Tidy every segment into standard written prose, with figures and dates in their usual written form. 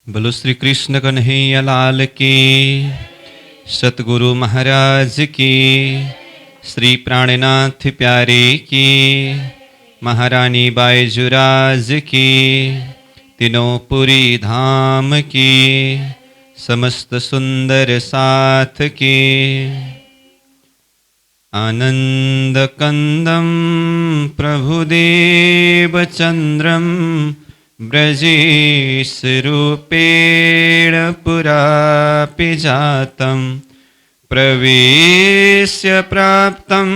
बोलो श्री कृष्ण कन्हैया लाल की, सतगुरु महाराज की, श्री प्राणनाथ प्यारे की, महारानी बाईजुराज की, तीनों पुरी धाम की, समस्त सुंदर साथ की। आनंद कंदम प्रभुदेव चंद्रम ब्रजेशरूपेण पुरापि जातं प्रवेश्य प्राप्तं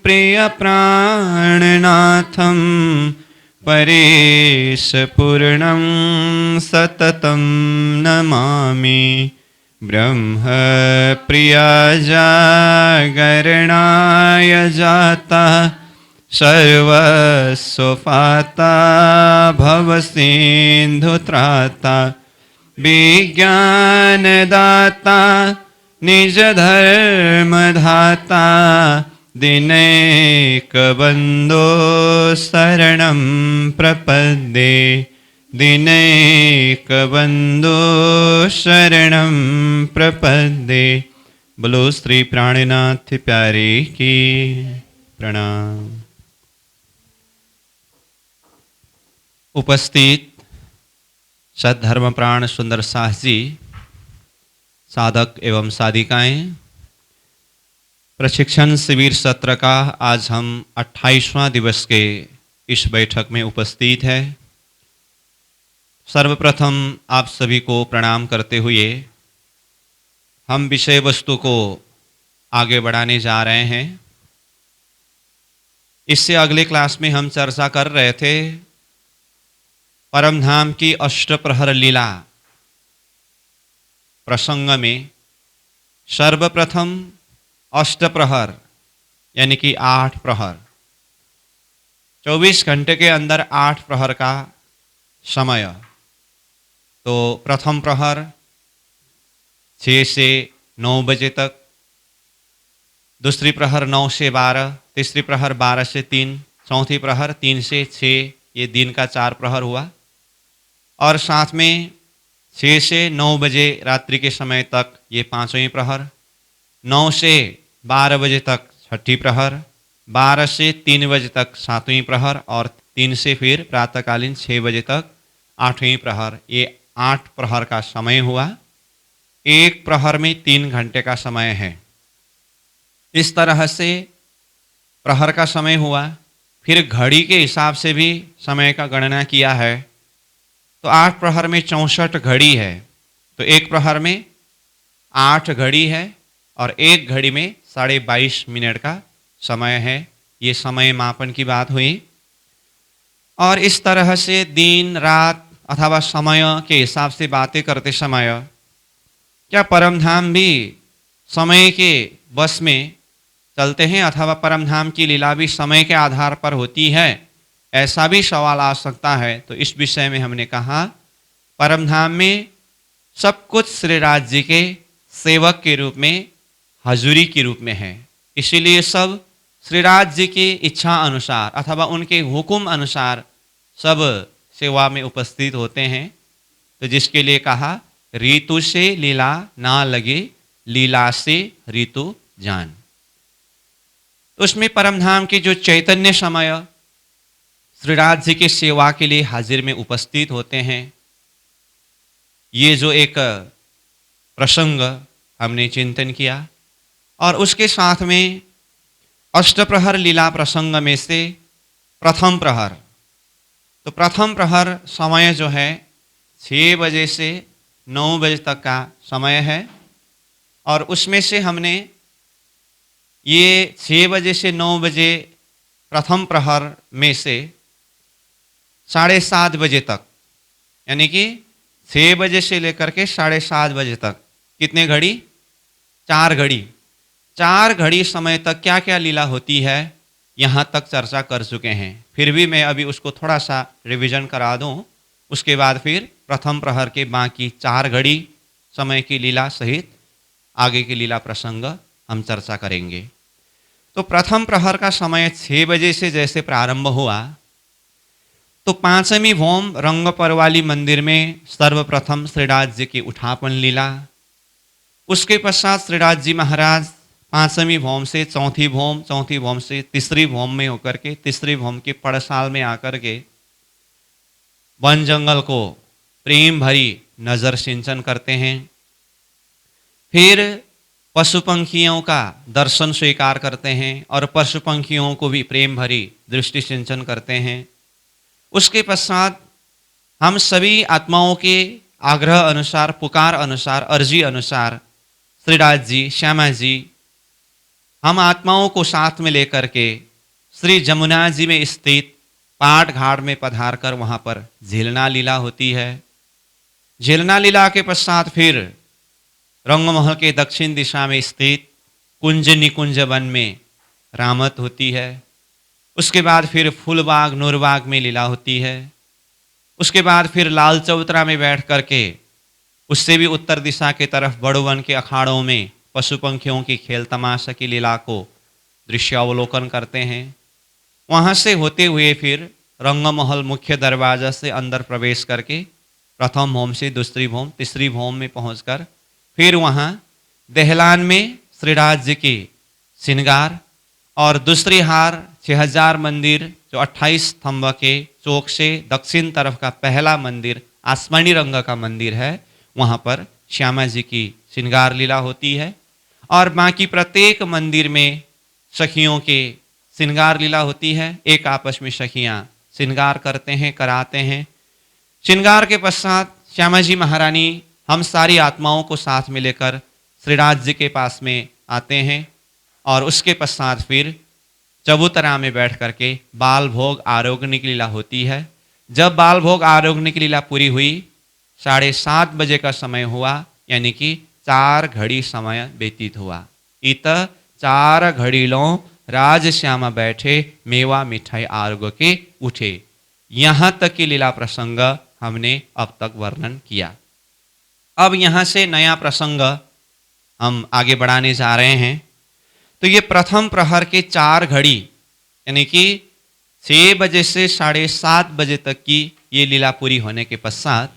प्रियप्राणनाथं परेशपूर्णं सततं नमामि। ब्रह्मप्रियाजागरणाय जाता सर्वस्वपाता भवसिन्धुत्राता विज्ञानदाता निजधर्मधाता दिनैकबन्धो शरणं प्रपद्ये दिनैकबन्धो शरणं प्रपद्ये। बोलो श्री प्राणनाथ प्यारे की प्रणाम। उपस्थित सद्धर्म प्राण सुंदर साहस जी, साधक एवं साधिकाएं, प्रशिक्षण शिविर सत्र का आज हम 28वां दिवस के इस बैठक में उपस्थित है। सर्वप्रथम आप सभी को प्रणाम करते हुए हम विषय वस्तु को आगे बढ़ाने जा रहे हैं। इससे अगले क्लास में हम चर्चा कर रहे थे परमधाम की अष्टप्रहर लीला प्रसंग में सर्वप्रथम अष्टप्रहर यानी कि 8 प्रहर, 24 घंटे के अंदर 8 प्रहर का समय। तो प्रथम प्रहर 6 से 9 बजे तक, दूसरी प्रहर 9 से 12, तीसरी प्रहर 12 से 3, चौथी प्रहर 3 से 6, ये दिन का 4 प्रहर हुआ। और साथ में 6 से 9 बजे रात्रि के समय तक ये 5वीं प्रहर, 9 से 12 बजे तक 6ठी प्रहर, 12 से 3 बजे तक 7वीं प्रहर और 3 से फिर प्रातःकालीन 6 बजे तक 8वीं प्रहर। ये 8 प्रहर का समय हुआ। एक प्रहर में 3 घंटे का समय है। इस तरह से प्रहर का समय हुआ। फिर घड़ी के हिसाब से भी समय का गणना किया है तो 8 प्रहर में 64 घड़ी है। तो एक प्रहर में 8 घड़ी है और एक घड़ी में 22.5 मिनट का समय है। ये समय मापन की बात हुई। और इस तरह से दिन रात अथवा समय के हिसाब से बातें करते समय क्या परमधाम भी समय के बस में चलते हैं अथवा परमधाम की लीला भी समय के आधार पर होती है, ऐसा भी सवाल आ सकता है। तो इस विषय में हमने कहा परमधाम में सब कुछ श्री राज जी के सेवक के रूप में, हजूरी के रूप में है। इसीलिए सब श्री राज जी की इच्छा अनुसार अथवा उनके हुक्म अनुसार सब सेवा में उपस्थित होते हैं। तो जिसके लिए कहा ऋतु से लीला ना लगे, लीला से ऋतु जान। तो उसमें परमधाम के जो चैतन्य समय श्री राज जी की सेवा के लिए हाजिर में उपस्थित होते हैं, ये जो एक प्रसंग हमने चिंतन किया। और उसके साथ में अष्टप्रहर लीला प्रसंग में से प्रथम प्रहर, तो प्रथम प्रहर समय जो है 6 बजे से 9 बजे तक का समय है। और उसमें से हमने ये 6 बजे से 9 बजे प्रथम प्रहर में से 7:30 बजे तक, यानी कि 6 बजे से लेकर के 7:30 बजे तक कितने घड़ी? 4 घड़ी। 4 घड़ी समय तक क्या क्या लीला होती है यहाँ तक चर्चा कर चुके हैं। फिर भी मैं अभी उसको थोड़ा सा रिवीजन करा दूँ। उसके बाद फिर प्रथम प्रहर के बाकी 4 घड़ी समय की लीला सहित आगे की लीला प्रसंग हम चर्चा करेंगे। तो प्रथम प्रहर का समय 6 बजे से जैसे प्रारंभ हुआ, तो पांचवी भौम रंगपरवाली मंदिर में सर्वप्रथम श्रीराज जी की उठापन लीला, उसके पश्चात श्रीराज जी महाराज पांचवी भौम से चौथी भौम, चौथी भौम से तीसरी भौम में होकर के तीसरी भौम के पड़साल में आकर के वन जंगल को प्रेम भरी नजर सिंचन करते हैं। फिर पशु पंखियों का दर्शन स्वीकार करते हैं और पशु पंखियों को भी प्रेम भरी दृष्टि सिंचन करते हैं। उसके पश्चात हम सभी आत्माओं के आग्रह अनुसार, पुकार अनुसार, अर्जी अनुसार श्रीराज जी, श्यामा जी, हम आत्माओं को साथ में लेकर के श्री जमुना जी में स्थित पाट घाट में पधार कर वहाँ पर झेलना लीला होती है। झेलना लीला के पश्चात फिर रंगमहल के दक्षिण दिशा में स्थित कुंज निकुंज वन में रामत होती है। उसके बाद फिर फूलबाग नूरबाग में लीला होती है। उसके बाद फिर लाल चौतरा में बैठ करके उससे भी उत्तर दिशा की तरफ बड़वन के अखाड़ों में पशु पंखियों की खेल तमाशा की लीला को दृश्यावलोकन करते हैं। वहाँ से होते हुए फिर रंगमहल मुख्य दरवाजा से अंदर प्रवेश करके प्रथम भौम से दूसरी भौम, तीसरी भौम में पहुंचकर फिर वहाँ दहलान में श्रीराज जी की श्रृंगार और दूसरी हार 6000 मंदिर जो 28 स्तंभ के चौक से दक्षिण तरफ का पहला मंदिर आसमानी रंग का मंदिर है, वहाँ पर श्यामा जी की श्रृंगार लीला होती है। और बाकी प्रत्येक मंदिर में सखियों के श्रृंगार लीला होती है। एक आपस में सखियाँ श्रृंगार करते हैं, कराते हैं। श्रृंगार के पश्चात श्यामा जी महारानी हम सारी आत्माओं को साथ में लेकर श्रीराज जी के पास में आते हैं और उसके पश्चात फिर चबूतरा में बैठ करके बाल भोग आरोग्य की लीला होती है। जब बाल भोग आरोग्य की लीला पूरी हुई, 7:30 बजे का समय हुआ, यानी कि 4 घड़ी समय व्यतीत हुआ। इत 4 घड़ीलों राज श्यामा बैठे, मेवा मिठाई आरोग्य के उठे। यहाँ तक की लीला प्रसंग हमने अब तक वर्णन किया। अब यहाँ से नया प्रसंग हम आगे बढ़ाने जा रहे हैं। तो ये प्रथम प्रहर के 4 घड़ी यानी कि 6 बजे से 7:30 बजे तक की ये लीला पूरी होने के पश्चात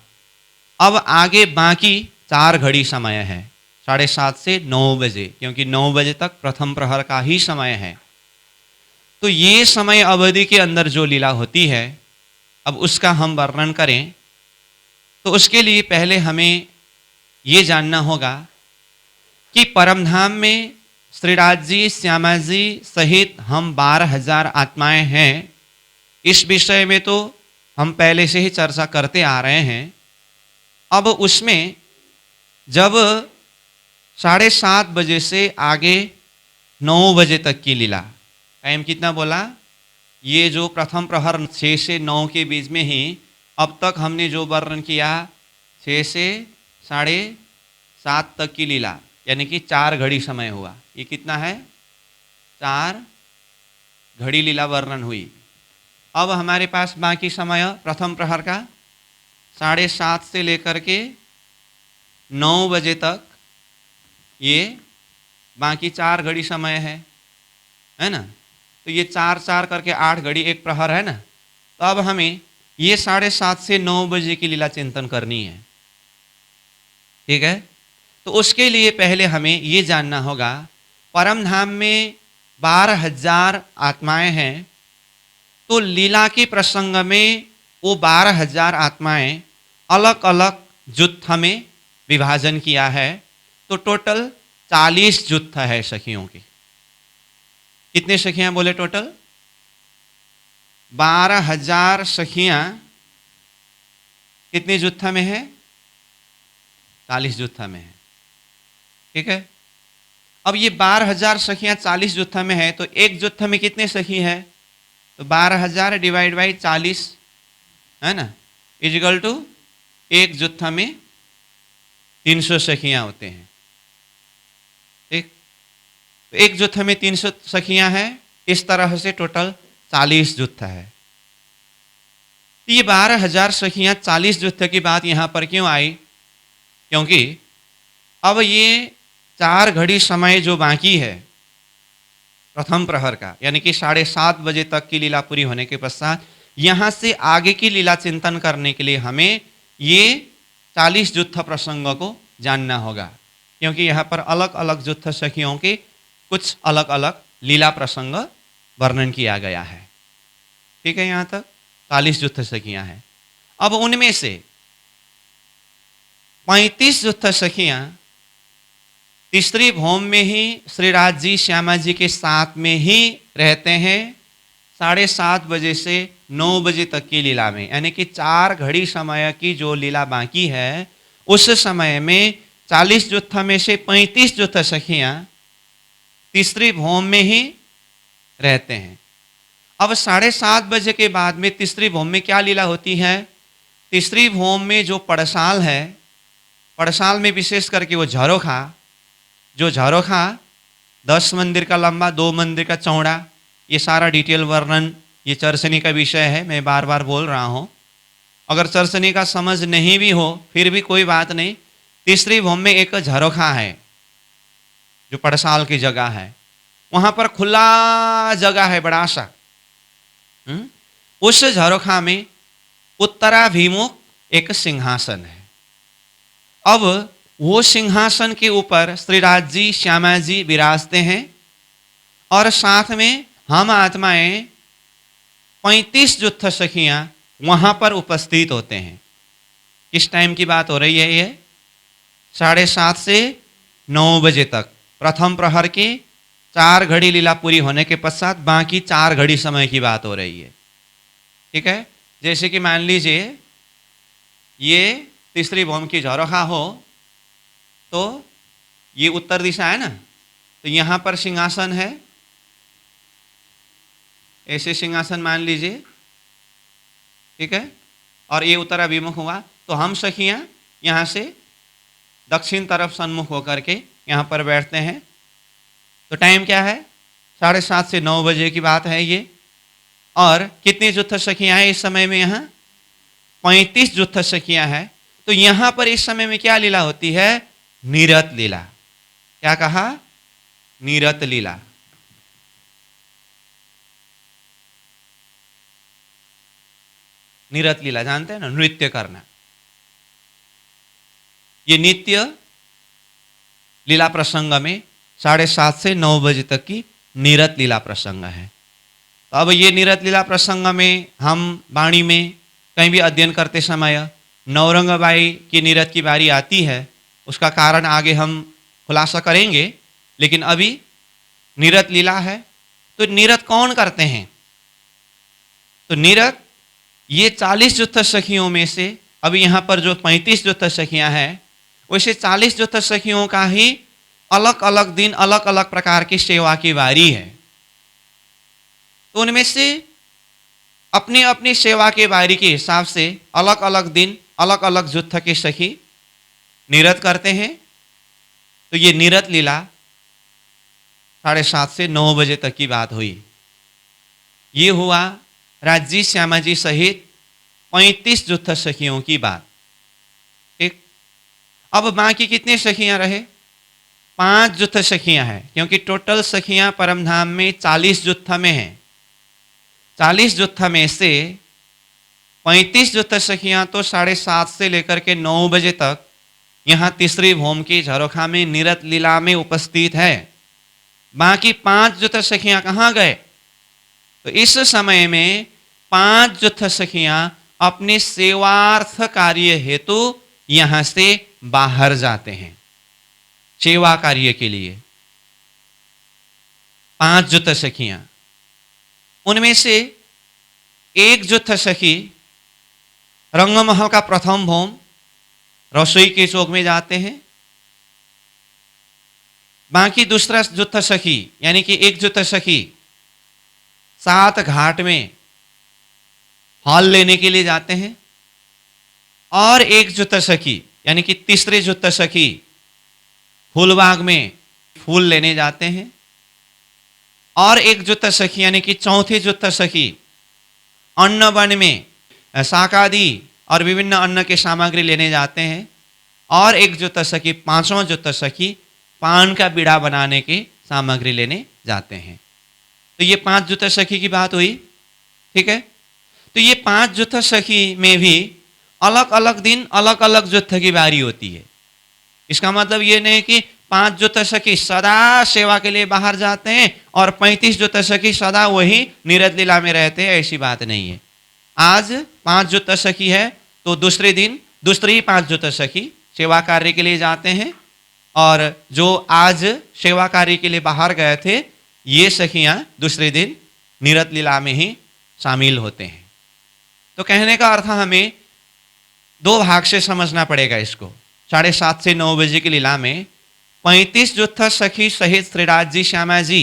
अब आगे बाकी 4 घड़ी समय है, 7:30 से 9 बजे, क्योंकि 9 बजे तक प्रथम प्रहर का ही समय है। तो ये समय अवधि के अंदर जो लीला होती है, अब उसका हम वर्णन करें तो उसके लिए पहले हमें ये जानना होगा कि परमधाम में श्रीराज जी, श्यामा जी सहित हम 12,000 आत्माएं हैं। इस विषय में तो हम पहले से ही चर्चा करते आ रहे हैं। अब उसमें जब 7:30 बजे से आगे 9 बजे तक की लीला, टाइम कितना बोला? ये जो प्रथम प्रहर 6 से 9 के बीच में ही अब तक हमने जो वर्णन किया 6 से 7:30 तक की लीला, यानी कि 4 घड़ी समय हुआ। ये कितना है? 4 घड़ी लीला वर्णन हुई। अब हमारे पास बाकी समय प्रथम प्रहर का 7:30 से लेकर के 9 बजे तक ये बाकी 4 घड़ी समय है ना। तो ये 4-4 करके 8 घड़ी एक प्रहर है ना। तो अब हमें ये 7:30 से 9 बजे की लीला चिंतन करनी है, ठीक है। तो उसके लिए पहले हमें ये जानना होगा, परमधाम में 12,000 आत्माएं हैं। तो लीला के प्रसंग में वो 12,000 आत्माएं अलग अलग जुत्थ में विभाजन किया है। तो टोटल 40 जुत्थ है सखियों की। कितने सखियां बोले टोटल? 12,000 सखियां कितने जुत्था में है? 40 जुत्था में है, ठीक है। अब ये 12,000 सखियां 40 जुत्था में है, तो एक जुत्था में कितने सखी है? तो 12,000 डिवाइड बाई 40 है ना, इजिकल टू एक जुत्था में 300 सखियां होते हैं, ठीक। तो एक जुत्था में 300 सखियां हैं। इस तरह से टोटल 40 जुत्था है। तो ये 12,000 सखियां 40 जुत्थे की बात यहां पर क्यों आई? क्योंकि अब ये 4 घड़ी समय जो बाकी है प्रथम प्रहर का, यानी कि 7:30 बजे तक की लीला पूरी होने के पश्चात यहाँ से आगे की लीला चिंतन करने के लिए हमें ये 40 युद्ध प्रसंगों को जानना होगा, क्योंकि यहाँ पर अलग अलग युद्ध सखियों के कुछ अलग अलग लीला प्रसंग वर्णन किया गया है। ठीक है, यहाँ तक 40 युद्ध सखियाँ हैं। अब उनमें से 35 युद्ध सखियाँ तीसरी भौम में ही श्रीराज जी श्यामा जी के साथ में ही रहते हैं 7:30 बजे से 9 बजे तक की लीला में, यानी कि 4 घड़ी समय की जो लीला बाकी है उस समय में 40 युद्ध में से 35 युद्ध सखियाँ तीसरी भौम में ही रहते हैं। अब 7:30 बजे के बाद में तीसरी भौम में क्या लीला होती है? तीसरी भौम में जो पड़साल है, पड़साल में विशेष करके वो झरोखा, जो झरोखा 10 मंदिर का लंबा, 2 मंदिर का चौड़ा, ये सारा डिटेल वर्णन ये चरसनी का विषय है, मैं बार बार बोल रहा हूँ। अगर चरसनी का समझ नहीं भी हो फिर भी कोई बात नहीं। तीसरी भौम में एक झरोखा है जो पड़साल की जगह है, वहाँ पर खुला जगह है बड़ा सा। उस झरोखा में उत्तराभिमुख एक सिंहासन है। अब वो सिंहासन के ऊपर श्रीराज जी श्यामा जी विराजते हैं और साथ में हम आत्माएं 35 युद्ध सखियां वहां पर उपस्थित होते हैं। किस टाइम की बात हो रही है ये? 7:30 से 9 बजे तक। प्रथम प्रहर के 4 घड़ी लीला पूरी होने के पश्चात बाकी 4 घड़ी समय की बात हो रही है। ठीक है, जैसे कि मान लीजिए ये तीसरी भौम की झरोखा हो तो ये उत्तर दिशा है ना, तो यहाँ पर सिंहासन है, ऐसे सिंहासन मान लीजिए। ठीक है, और ये उत्तराभिमुख हुआ तो हम सखियाँ यहाँ से दक्षिण तरफ सन्मुख होकर के यहाँ पर बैठते हैं। तो टाइम क्या है? 7:30 से 9 बजे की बात है ये। और कितनी युद्ध सखियाँ हैं इस समय में? यहाँ 35 युद्ध सखियाँ हैं। तो यहाँ पर इस समय में क्या लीला होती है? नीरत लीला। क्या कहा? नीरत लीला। नीरत लीला जानते हैं ना, नृत्य करना। ये नित्य लीला प्रसंग में 7:30 से 9 बजे तक की नीरत लीला प्रसंग है। तो अब ये नीरत लीला प्रसंग में हम वाणी में कहीं भी अध्ययन करते समय नौरंगबाई की नीरत की बारी आती है, उसका कारण आगे हम खुलासा करेंगे, लेकिन अभी नीरत लीला है। तो नीरत कौन करते हैं? तो नीरत ये 40 युद्ध सखियों में से, अभी यहाँ पर जो 35 युद्ध सखियाँ हैं वैसे 40 युद्ध सखियों का ही अलग अलग दिन अलग अलग प्रकार की सेवा की बारी है। तो उनमें से अपनी अपनी सेवा के बारी के हिसाब से अलग अलग दिन अलग अलग युद्ध के सखी नीरत करते हैं। तो ये नीरत लीला 7:30 से 9 बजे तक की बात हुई। ये हुआ राजी श्यामा जी सहित 35 युद्ध सखियों की बात। ठीक, अब बाकी कितने सखियां रहे? 5 युद्ध सखियां हैं, क्योंकि टोटल सखियां परमधाम में 40 युद्ध में हैं। 40 युद्ध में से 35 युद्ध सखियां तो 7:30 से लेकर के 9 बजे तक यहाँ तीसरी भौम की झरोखा में नीरत लीला में उपस्थित है। बाकी 5 युद्ध सखियां कहाँ गए? तो इस समय में 5 युद्ध सखियां अपने सेवार्थ कार्य हेतु यहाँ से बाहर जाते हैं, सेवा कार्य के लिए। 5 युद्ध सखियां, उनमें से एक युद्ध सखी रंगमहल का प्रथम भौम रसोई के चौक में जाते हैं। बाकी दूसरा युद्ध सखी यानी कि एक युद्ध सखी 7 घाट में हॉल लेने के लिए जाते हैं, और एक युद्ध सखी यानी कि तीसरे युद्ध सखी फूलबाग में फूल लेने जाते हैं, और एक युद्ध सखी यानी कि चौथी युद्ध सखी अन्न वन में शाकादि और विभिन्न अन्न के सामग्री लेने जाते हैं, और एक युद्ध सखी पांचवा युद्ध सखी पान का बीड़ा बनाने की सामग्री लेने जाते हैं। तो ये 5 युद्ध सखी की बात हुई। ठीक है, तो ये 5 जुत्थ सखी में भी अलग अलग दिन अलग अलग जुत्थ की बारी होती है। इसका मतलब ये नहीं कि 5 जुत्थ सखी सदा सेवा के लिए बाहर जाते हैं और 35 जुत्थ सखी सदा वही नीरद लीला में रहते हैं, ऐसी बात नहीं है। आज 5 जुत्थ सखी है तो दूसरे दिन दूसरी 5 जुत्थ सखी सेवा कार्य के लिए जाते हैं, और जो आज सेवा कार्य के लिए बाहर गए थे ये सखियां दूसरे दिन नीरद लीला में ही शामिल होते हैं। तो कहने का अर्थ हमें 2 भाग से समझना पड़ेगा इसको। 7:30 से 9 बजे की लीला में 35 जुत्थ सखी सहित श्रीराज जी श्यामा जी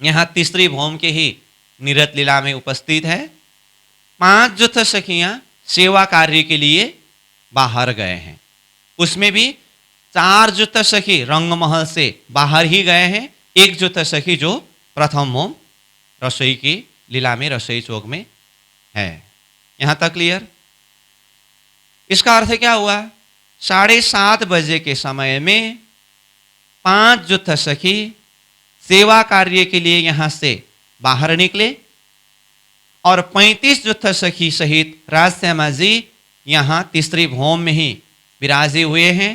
यहाँ तीसरी भौम के ही नीरद लीला में उपस्थित है। 5 जुत्थ सखियां सेवा कार्य के लिए बाहर गए हैं, उसमें भी 4 जुत्थ सखी रंगमहल से बाहर ही गए हैं, 1 जुत्थ सखी जो प्रथम भौम रसोई की लीला में रसोई चौक में है। यहां तक क्लियर? इसका अर्थ क्या हुआ? 7:30 बजे के समय में 5 जुत्थ सखी सेवा कार्य के लिए यहां से बाहर निकले और 35 जुत्थ सखी सहित राजश्यामा जी यहां तीसरी भौम में ही विराजे हुए हैं।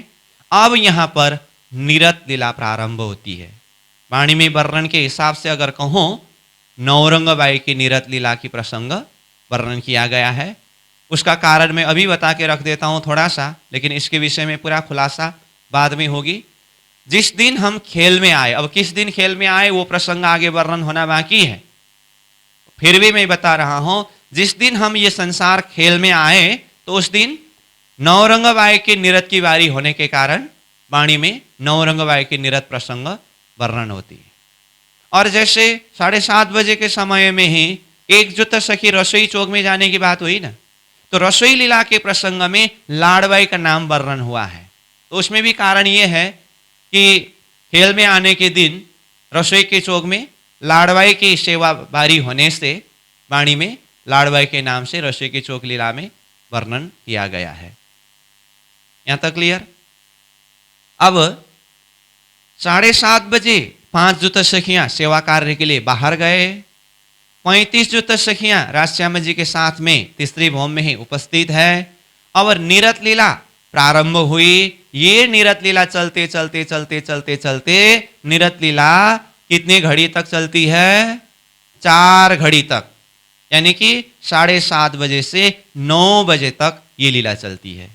अब यहां पर नीरद लीला प्रारंभ होती है। वाणी में वर्णन के हिसाब से अगर कहूं, नौरंगबाई की नीरद लीला की प्रसंग वर्णन किया गया है। उसका कारण मैं अभी बता के रख देता हूं थोड़ा सा, लेकिन इसके विषय में पूरा खुलासा बाद में होगी। जिस दिन हम खेल में आए, अब किस दिन खेल में आए वो प्रसंग आगे वर्णन होना बाकी है, फिर भी मैं बता रहा हूं, जिस दिन हम ये संसार खेल में आए तो उस दिन नौरंगबाई के नीरद की बारी होने के कारण वाणी में नौरंगबाई के नीरद प्रसंग वर्णन होती है। और जैसे 7:30 बजे के समय में ही 1 जुत्थ सखी रसोई चौक में जाने की बात हुई ना, तो रसोई लीला के प्रसंग में लाडबाई का नाम वर्णन हुआ है। तो उसमें भी कारण ये है कि खेल में आने के दिन रसोई के चौक में लाडबाई की सेवा बारी होने से वाणी में लाडबाई के नाम से रसोई की चौक लीला में वर्णन किया गया है। यहां तक क्लियर? अब 7:30 बजे 5 जुत्थ सखियां सेवा कार्य के लिए बाहर गए। 35 जुत्थ सखियां राजश्यामा जी के साथ में तीसरी भौम में ही उपस्थित है और नीरद लीला प्रारंभ हुई। ये नीरद लीला चलते चलते चलते चलते चलते नीरद लीला कितनी घड़ी तक चलती है? 4 घड़ी तक, यानी कि 7:30 बजे से 9 बजे तक ये लीला चलती है।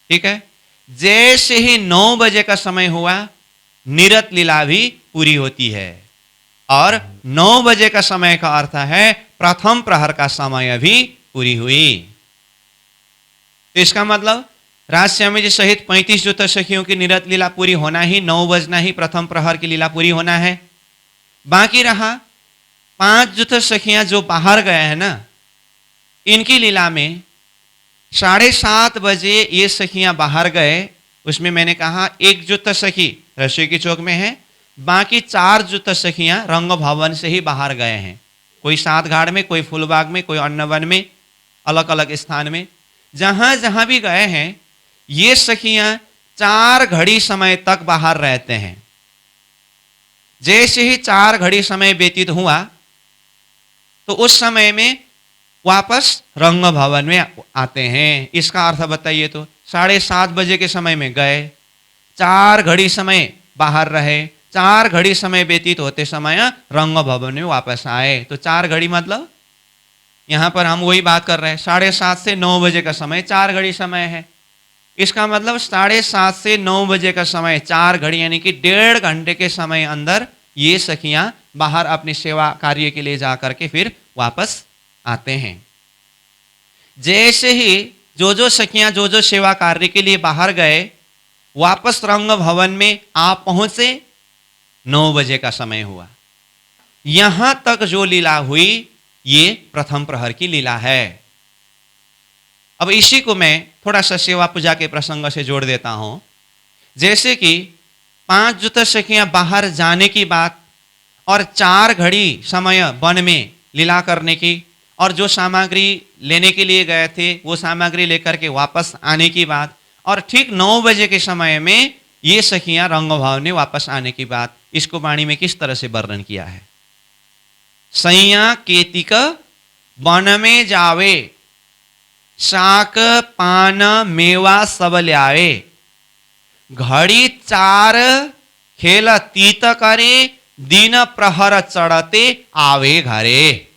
ठीक है? जैसे ही 9 बजे का समय हुआ नीरद लीला भी पूरी होती है, और 9 बजे का समय का अर्थ है प्रथम प्रहर का समय भी पूरी हुई। तो इसका मतलब राजश्यामा जी सहित 35 जुत्थ सखियों की नीरद लीला पूरी होना ही 9 बजना ही प्रथम प्रहर की लीला पूरी होना है। बाकी रहा 5 जुत्थ सखियां जो बाहर गए हैं ना, इनकी लीला में 7:30 बजे ये सखियां बाहर गए। उसमें मैंने कहा 1 जुत्थ सखी रसोई की चौक में है, बाकी 4 जुत्थ सखियां रंग भवन से ही बाहर गए हैं। कोई सात घाट में, कोई फूलबाग में, कोई अन्नवन में, अलग अलग स्थान में। जहां जहां भी गए हैं ये सखियां 4 घड़ी समय तक बाहर रहते हैं। जैसे ही 4 घड़ी समय व्यतीत हुआ तो उस समय में वापस रंग भवन में आते हैं। इसका अर्थ बताइए तो 7:30 बजे के समय में गए, 4 घड़ी समय बाहर रहे, 4 घड़ी समय व्यतीत होते समय रंग भवन में वापस आए। तो 4 घड़ी मतलब यहां पर हम वही बात कर रहे हैं, 7:30 से 9 बजे का समय 4 घड़ी समय है। इसका मतलब 7:30 से 9 बजे का समय 4 घड़ी, यानी कि 1.5 घंटे के समय अंदर ये सखियां बाहर अपनी सेवा कार्य के लिए जाकर के फिर वापस आते हैं। जैसे ही जो सखियां जो सेवा कार्य के लिए बाहर गए वापस रंग भवन में आ पहुंचे, 9 बजे का समय हुआ। यहां तक जो लीला हुई ये प्रथम प्रहर की लीला है। अब इसी को मैं थोड़ा सा सेवा पूजा के प्रसंग से जोड़ देता हूं। जैसे कि 5 जुत्थ सखियां बाहर जाने की बात और 4 घड़ी समय वन में लीला करने की, और जो सामग्री लेने के लिए गए थे वो सामग्री लेकर के वापस आने की बात, और ठीक 9 बजे के समय में ये सखियां रंग भवन में वापस आने की बात, इसको वाणी में किस तरह से वर्णन किया है? सैया केतिक वन में जावे, शाक पान मेवा सब ल्यावे, घड़ी चार खेल तीत करे, दिन प्रहर चढ़ते आवे घरे।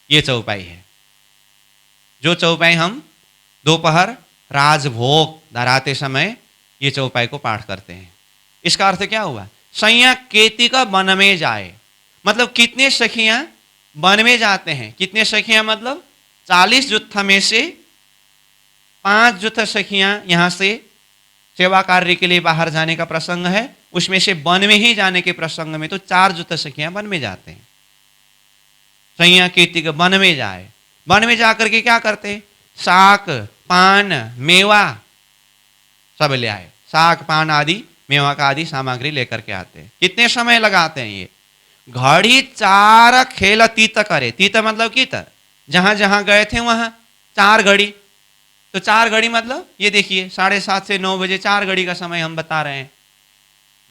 ये चौपाई है, जो चौपाई हम दोपहर राजभोग धराते समय ये चौपाई को पाठ करते हैं। इसका अर्थ क्या हुआ? सैया केती का वन में जाए, मतलब कितने सखियां वन में जाते हैं। कितने सखियां मतलब 40 जुत्था में से 5 जुत्था सखियां यहां से सेवा कार्य के लिए बाहर जाने का प्रसंग है, उसमें से वन में ही जाने के प्रसंग में तो 4 जुत्था सखियां वन में जाते हैं। सैया केती का वन में जाए, वन में जाकर के क्या करते? साग पान मेवा सब ले आए, साग पान आदि मेवा का आदि सामग्री लेकर के आते हैं। कितने समय लगाते हैं ये? घड़ी चार खेल तीत करे, तीत मतलब कीत, जहां जहां गए थे वहां 4 घड़ी, तो 4 घड़ी मतलब ये देखिए 7:30 से 9 बजे 4 घड़ी का समय हम बता रहे हैं।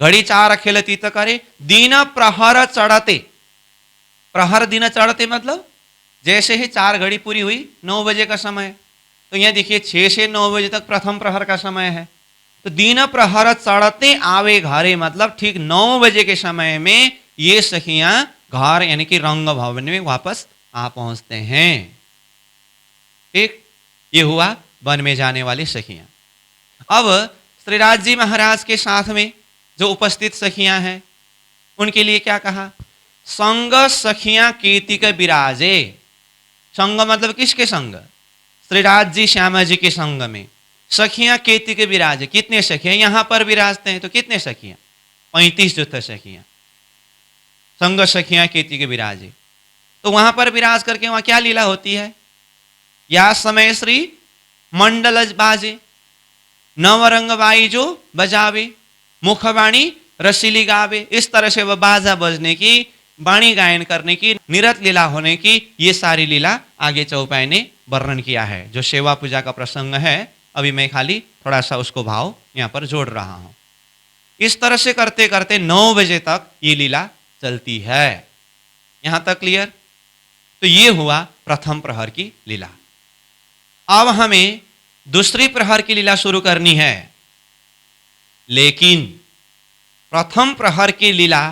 घड़ी चार खेल तीत करे, दिन प्रहर चढ़ते, प्रहर दिन चढ़ते मतलब जैसे ही 4 घड़ी पूरी हुई 9 बजे का समय, तो यह देखिए 6 से 9 बजे तक प्रथम प्रहर का समय है। तो दिन प्रहर चढ़ते आवे घरे मतलब ठीक 9 बजे के समय में ये सखियां घर यानी कि रंग भवन में वापस आ पहुंचते हैं। ठीक, ये हुआ वन में जाने वाली सखियां। अब श्रीराज जी महाराज के साथ में जो उपस्थित सखियां हैं उनके लिए क्या कहा? संग सखियां कीर्तिक विराजे। संग मतलब किसके संग? श्रीराज जी श्यामा जी के संग में सखियां कीर्तिक विराजे। कितने सखियां यहां पर विराजते हैं? तो कितने सखियां? 35 जो थे सखियां, संग सखियां कीर्तिक विराजे। तो वहां पर विराज करके वहां क्या लीला होती है? या समय श्री मंडल बाजे, नवरंग बाई जो बजावे, मुखवाणी रसीली गावे। इस तरह से वह बाजा बजने की, वाणी गायन करने की, निरत लीला होने की, ये सारी लीला आगे चौपाई ने वर्णन किया है। जो सेवा पूजा का प्रसंग है अभी मैं खाली थोड़ा सा उसको भाव यहां पर जोड़ रहा हूं। इस तरह से करते करते 9 बजे तक ये लीला चलती है। यहां तक क्लियर? तो ये हुआ प्रथम प्रहर की लीला। अब हमें दूसरी प्रहर की लीला शुरू करनी है, लेकिन प्रथम प्रहर की लीला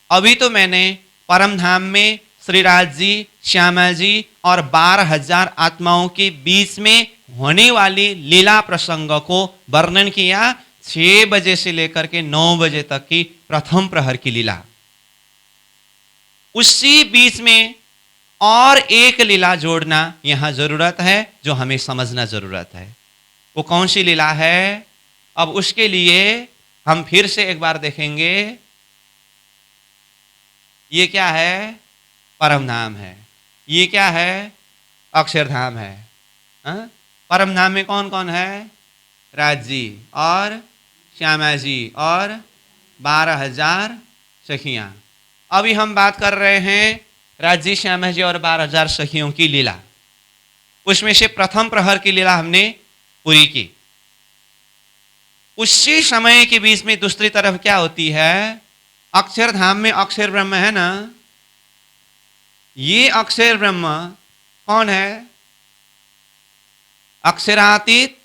अभी तो मैंने परम धाम में श्रीराज जी श्यामा जी और 12,000 आत्माओं के बीच में होने वाली लीला प्रसंग को वर्णन किया। 6 बजे से लेकर के 9 बजे तक की प्रथम प्रहर की लीला। उसी बीच में और एक लीला जोड़ना यहां जरूरत है, जो हमें समझना जरूरत है। वो कौन सी लीला है? अब उसके लिए हम फिर से एक बार देखेंगे। ये क्या है? परम धाम है। ये क्या है? अक्षरधाम है। परम धाम में कौन कौन है? राज जी और श्यामा जी और 12,000 सखियां। अभी हम बात कर रहे हैं राज जी श्यामा जी और 12,000 सखियों की लीला। उसमें से प्रथम प्रहर की लीला हमने पूरी की। उसी समय के बीच में दूसरी तरफ क्या होती है? अक्षरधाम में अक्षर ब्रह्म है ना। ये अक्षर ब्रह्म कौन है? अक्षरातीत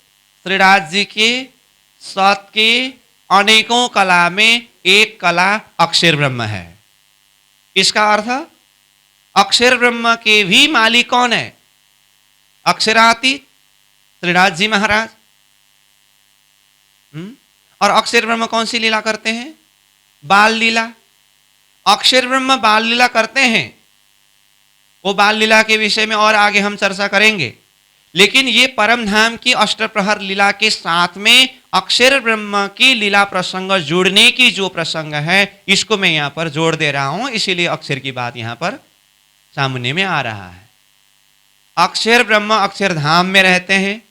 श्रीराज जी के सत के अनेकों कला में एक कला अक्षर ब्रह्म है। इसका अर्थ अक्षर ब्रह्म के भी मालिक कौन है? अक्षरातीत श्रीराज जी महाराज। और अक्षर ब्रह्म कौन सी लीला करते हैं? बाल लीला। अक्षर ब्रह्म बाल लीला करते हैं। वो बाल लीला के विषय में और आगे हम चर्चा करेंगे, लेकिन ये परम धाम की अष्टप्रहर लीला के साथ में अक्षर ब्रह्म की लीला प्रसंग जुड़ने की जो प्रसंग है, इसको मैं यहां पर जोड़ दे रहा हूं। इसीलिए अक्षर की बात यहां पर सामने में आ रहा है। अक्षर ब्रह्म अक्षरधाम में रहते हैं।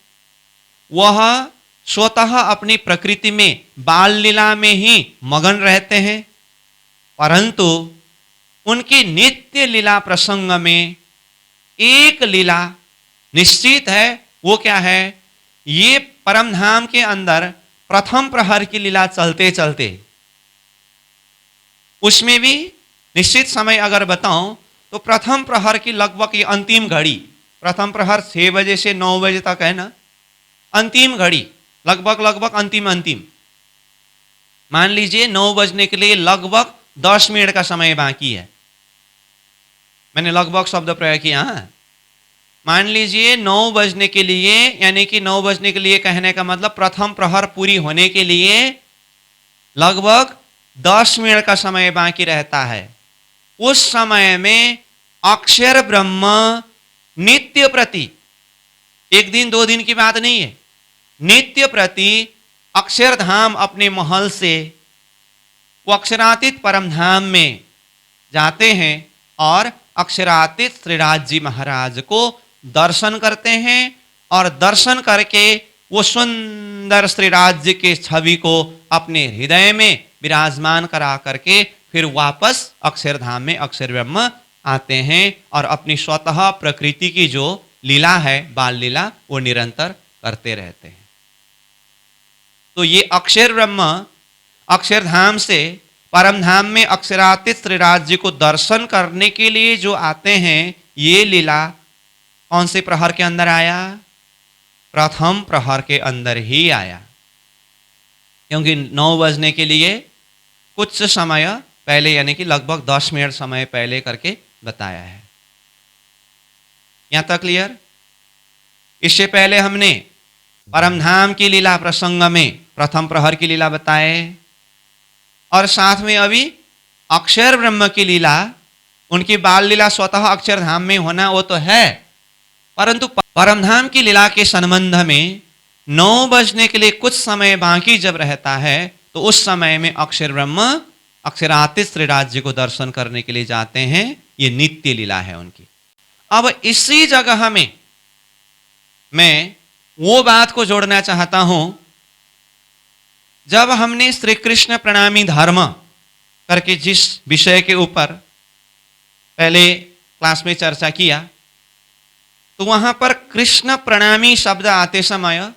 वह स्वतः अपनी प्रकृति में बाल लीला में ही मगन रहते हैं, परंतु उनकी नित्य लीला प्रसंग में एक लीला निश्चित है। वो क्या है? ये परम धाम के अंदर प्रथम प्रहर की लीला चलते चलते, उसमें भी निश्चित समय अगर बताऊं तो प्रथम प्रहर की लगभग ये अंतिम घड़ी, प्रथम प्रहर 6 बजे से 9 बजे तक है ना, अंतिम घड़ी, लगभग लगभग अंतिम अंतिम, मान लीजिए 9 बजने के लिए लगभग 10 मिनट का समय बाकी है। मैंने लगभग शब्द प्रयोग किया। हाँ, मान लीजिए 9 बजने के लिए, यानी कि 9 बजने के लिए कहने का मतलब प्रथम प्रहर पूरी होने के लिए लगभग 10 मिनट का समय बाकी रहता है। उस समय में अक्षर ब्रह्म नित्य प्रति, एक दिन 2 दिन की बात नहीं है, नित्य प्रति अक्षरधाम अपने महल से वो अक्षरातीत परम धाम में जाते हैं और अक्षरातीत श्रीराज जी महाराज को दर्शन करते हैं और दर्शन करके वो सुंदर श्रीराज जी के छवि को अपने हृदय में विराजमान करा करके फिर वापस अक्षरधाम में अक्षर ब्रह्म आते हैं और अपनी स्वतः प्रकृति की जो लीला है, बाल लीला, वो निरंतर करते रहते हैं। तो ये अक्षर ब्रह्म अक्षरधाम से परम धाम में अक्षरातीत श्रीराज जी को दर्शन करने के लिए जो आते हैं, ये लीला कौन से प्रहर के अंदर आया? प्रथम प्रहर के अंदर ही आया, क्योंकि 9 बजने के लिए कुछ समय पहले, यानी कि लगभग 10 मिनट समय पहले करके बताया है। यहां तक क्लियर? इससे पहले हमने परमधाम की लीला प्रसंग में प्रथम प्रहर की लीला बताए और साथ में अभी अक्षर ब्रह्म की लीला, उनकी बाल लीला स्वतः अक्षरधाम में होना वो तो है, परंतु परमधाम की लीला के संबंध में 9 बजने के लिए कुछ समय बाकी जब रहता है तो उस समय में अक्षर ब्रह्म अक्षरातीत श्रीराज जी को दर्शन करने के लिए जाते हैं। ये नित्य लीला है उनकी। अब इसी जगह में मैं वो बात को जोड़ना चाहता हूं, जब हमने श्री कृष्ण प्रणामी धर्म करके जिस विषय के ऊपर पहले क्लास में चर्चा किया, तो वहां पर कृष्ण प्रणामी शब्द आते समय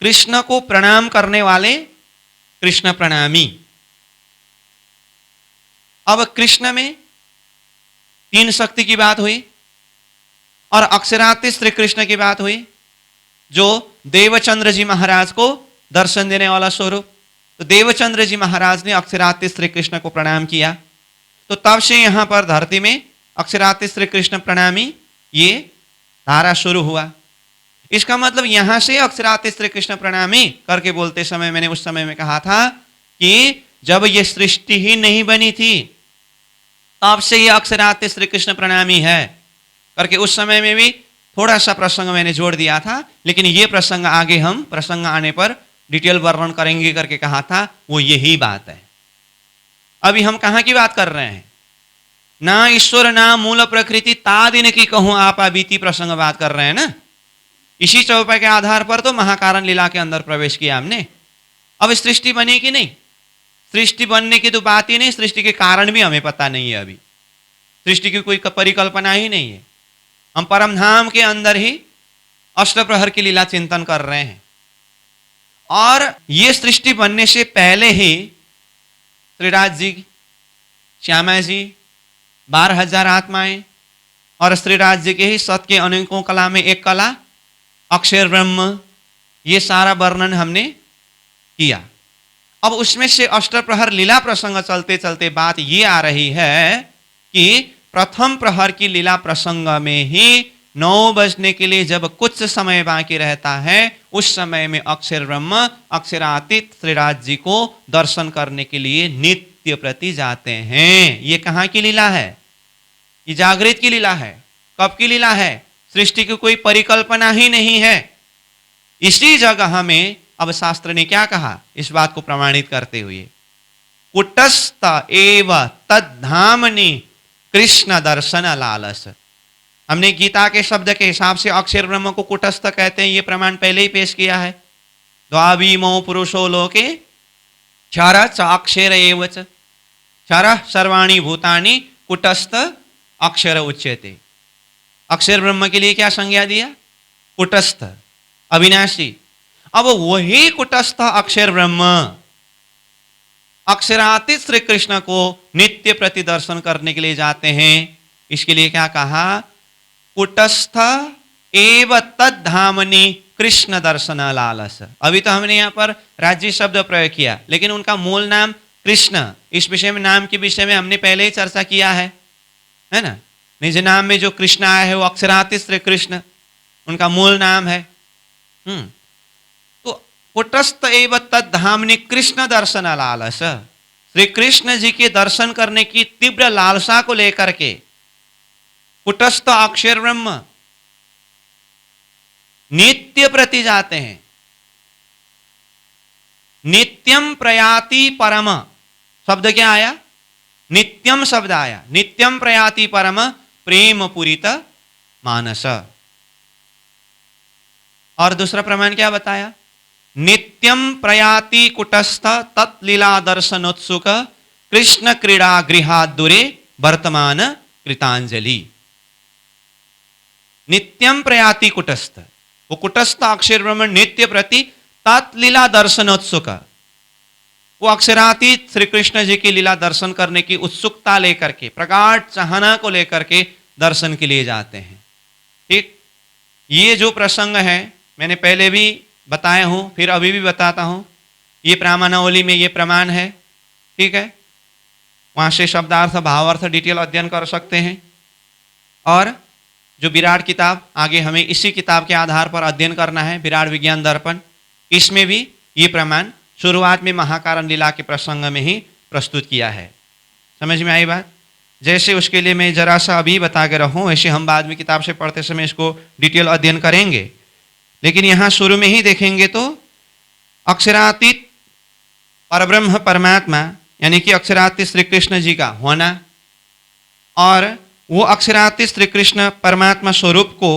कृष्ण को प्रणाम करने वाले कृष्ण प्रणामी। अब कृष्ण में 3 शक्ति की बात हुई और अक्षरातीत श्री कृष्ण की बात हुई, जो देवचंद्र जी महाराज को दर्शन देने वाला स्वरूप। तो देवचंद्र जी महाराज ने अक्षरातीत श्री कृष्ण को प्रणाम किया, तो तब से यहां पर धरती में अक्षरातीत श्री कृष्ण प्रणामी ये धारा शुरू हुआ। इसका मतलब यहां से अक्षरातीत श्री कृष्ण प्रणामी करके बोलते समय मैंने उस समय में कहा था कि जब ये सृष्टि ही नहीं बनी थी तब से ये अक्षरातीत श्री कृष्ण प्रणामी है करके उस समय में भी थोड़ा सा प्रसंग मैंने जोड़ दिया था, लेकिन ये प्रसंग आगे हम प्रसंग आने पर डिटेल वर्णन करेंगे करके कहा था, वो यही बात है। अभी हम कहां की बात कर रहे हैं? ना ईश्वर ना मूल प्रकृति तादिन की कहूं आपा बीती प्रसंग बात कर रहे हैं ना। इसी चौपाई के आधार पर तो महाकारण लीला के अंदर प्रवेश किया हमने। अब सृष्टि बनी कि नहीं? सृष्टि बनने की तो बात ही नहीं, सृष्टि के कारण भी हमें पता नहीं है। अभी सृष्टि की कोई परिकल्पना ही नहीं है। हम परमधाम के अंदर ही अष्टप्रहर की लीला चिंतन कर रहे हैं और ये सृष्टि बनने से पहले ही श्रीराज जी, श्यामा जी, 12,000 आत्माएं और श्रीराज जी के ही सत के अनेकों कला में एक कला अक्षर ब्रह्म, ये सारा वर्णन हमने किया। अब उसमें से अष्टप्रहर लीला प्रसंग चलते चलते बात ये आ रही है कि प्रथम प्रहर की लीला प्रसंग में ही 9 बजने के लिए जब कुछ समय बाकी रहता है, उस समय में अक्षर ब्रह्म अक्षरातीत श्रीराज जी को दर्शन करने के लिए नित्य प्रति जाते हैं। ये कहाँ की लीला है? ये जागृत की लीला है। कब की लीला है? सृष्टि की कोई परिकल्पना ही नहीं है। इसी जगह में अब शास्त्र ने क्या कहा इस बात को प्रमाणित करते हुए, कुटस्थ एव तद्धामनि कृष्ण दर्शन लालस। हमने गीता के शब्द के हिसाब से अक्षर ब्रह्म को कुटस्थ कहते हैं, ये प्रमाण पहले ही पेश किया है। द्वावीमो पुरुषो लोके क्षर च अक्षर एव च क्षर सर्वाणि भूतानि कुटस्थ अक्षर उच्यते। अक्षर ब्रह्म के लिए क्या संज्ञा दिया? कुटस्थ, अविनाशी। अब वही कुटस्थ अक्षर ब्रह्म अक्षरातीत श्री कृष्ण को नित्य प्रति दर्शन करने के लिए जाते हैं। इसके लिए क्या कहा? कुटस्थ एव तद्धामनि कृष्ण दर्शन लालस। अभी तो हमने यहाँ पर राज्य शब्द प्रयोग किया, लेकिन उनका मूल नाम कृष्ण, इस विषय में, नाम के विषय में हमने पहले ही चर्चा किया है ना। निज नाम में जो कृष्ण आया है वो अक्षराति श्री कृष्ण उनका मूल नाम है। तो कुटस्थ एव तद्धामनि कृष्ण दर्शन लालस, श्री कृष्ण जी के दर्शन करने की तीव्र लालसा को लेकर के कुटस्थ अक्षर ब्रह्म नित्य प्रति जाते हैं। नित्यम प्रयाति परम शब्द क्या आया? नित्यम शब्द आया। नित्यम प्रयाति परम प्रेम पूरित मानस। और दूसरा प्रमाण क्या बताया? नित्यम प्रयाति कुटस्थ तत्लीला दर्शनोत्सुक कृष्ण क्रीड़ा गृहादुरे वर्तमान कृतांजलि। नित्यम प्रयाति कुटस्थ, वो कुटस्थ अक्षर ब्रह्म नित्य प्रति तत्लीला दर्शनोत्सुक, वो अक्षरातीत श्री कृष्ण जी की लीला दर्शन करने की उत्सुकता लेकर के, प्रगाढ़ चाहना को लेकर के दर्शन के लिए जाते हैं। ठीक, ये जो प्रसंग है मैंने पहले भी बताया हूं, फिर अभी भी बताता हूं। ये प्रामाणावली में ये प्रमाण है। ठीक है, वहां से शब्दार्थ भावार्थ डिटेल अध्ययन कर सकते हैं। और जो विराट किताब आगे हमें इसी किताब के आधार पर अध्ययन करना है, विराट विज्ञान दर्पण, इसमें भी ये प्रमाण शुरुआत में महाकारण लीला के प्रसंग में ही प्रस्तुत किया है। समझ में आई बात? जैसे उसके लिए मैं जरा सा अभी बता के रहूं, वैसे हम बाद में किताब से पढ़ते समय इसको डिटेल अध्ययन करेंगे। लेकिन यहां शुरू में ही देखेंगे तो अक्षरातीत परब्रह्म परमात्मा यानी कि अक्षरातीत श्री कृष्ण जी का होना और वो अक्षरातीत श्री कृष्ण परमात्मा स्वरूप को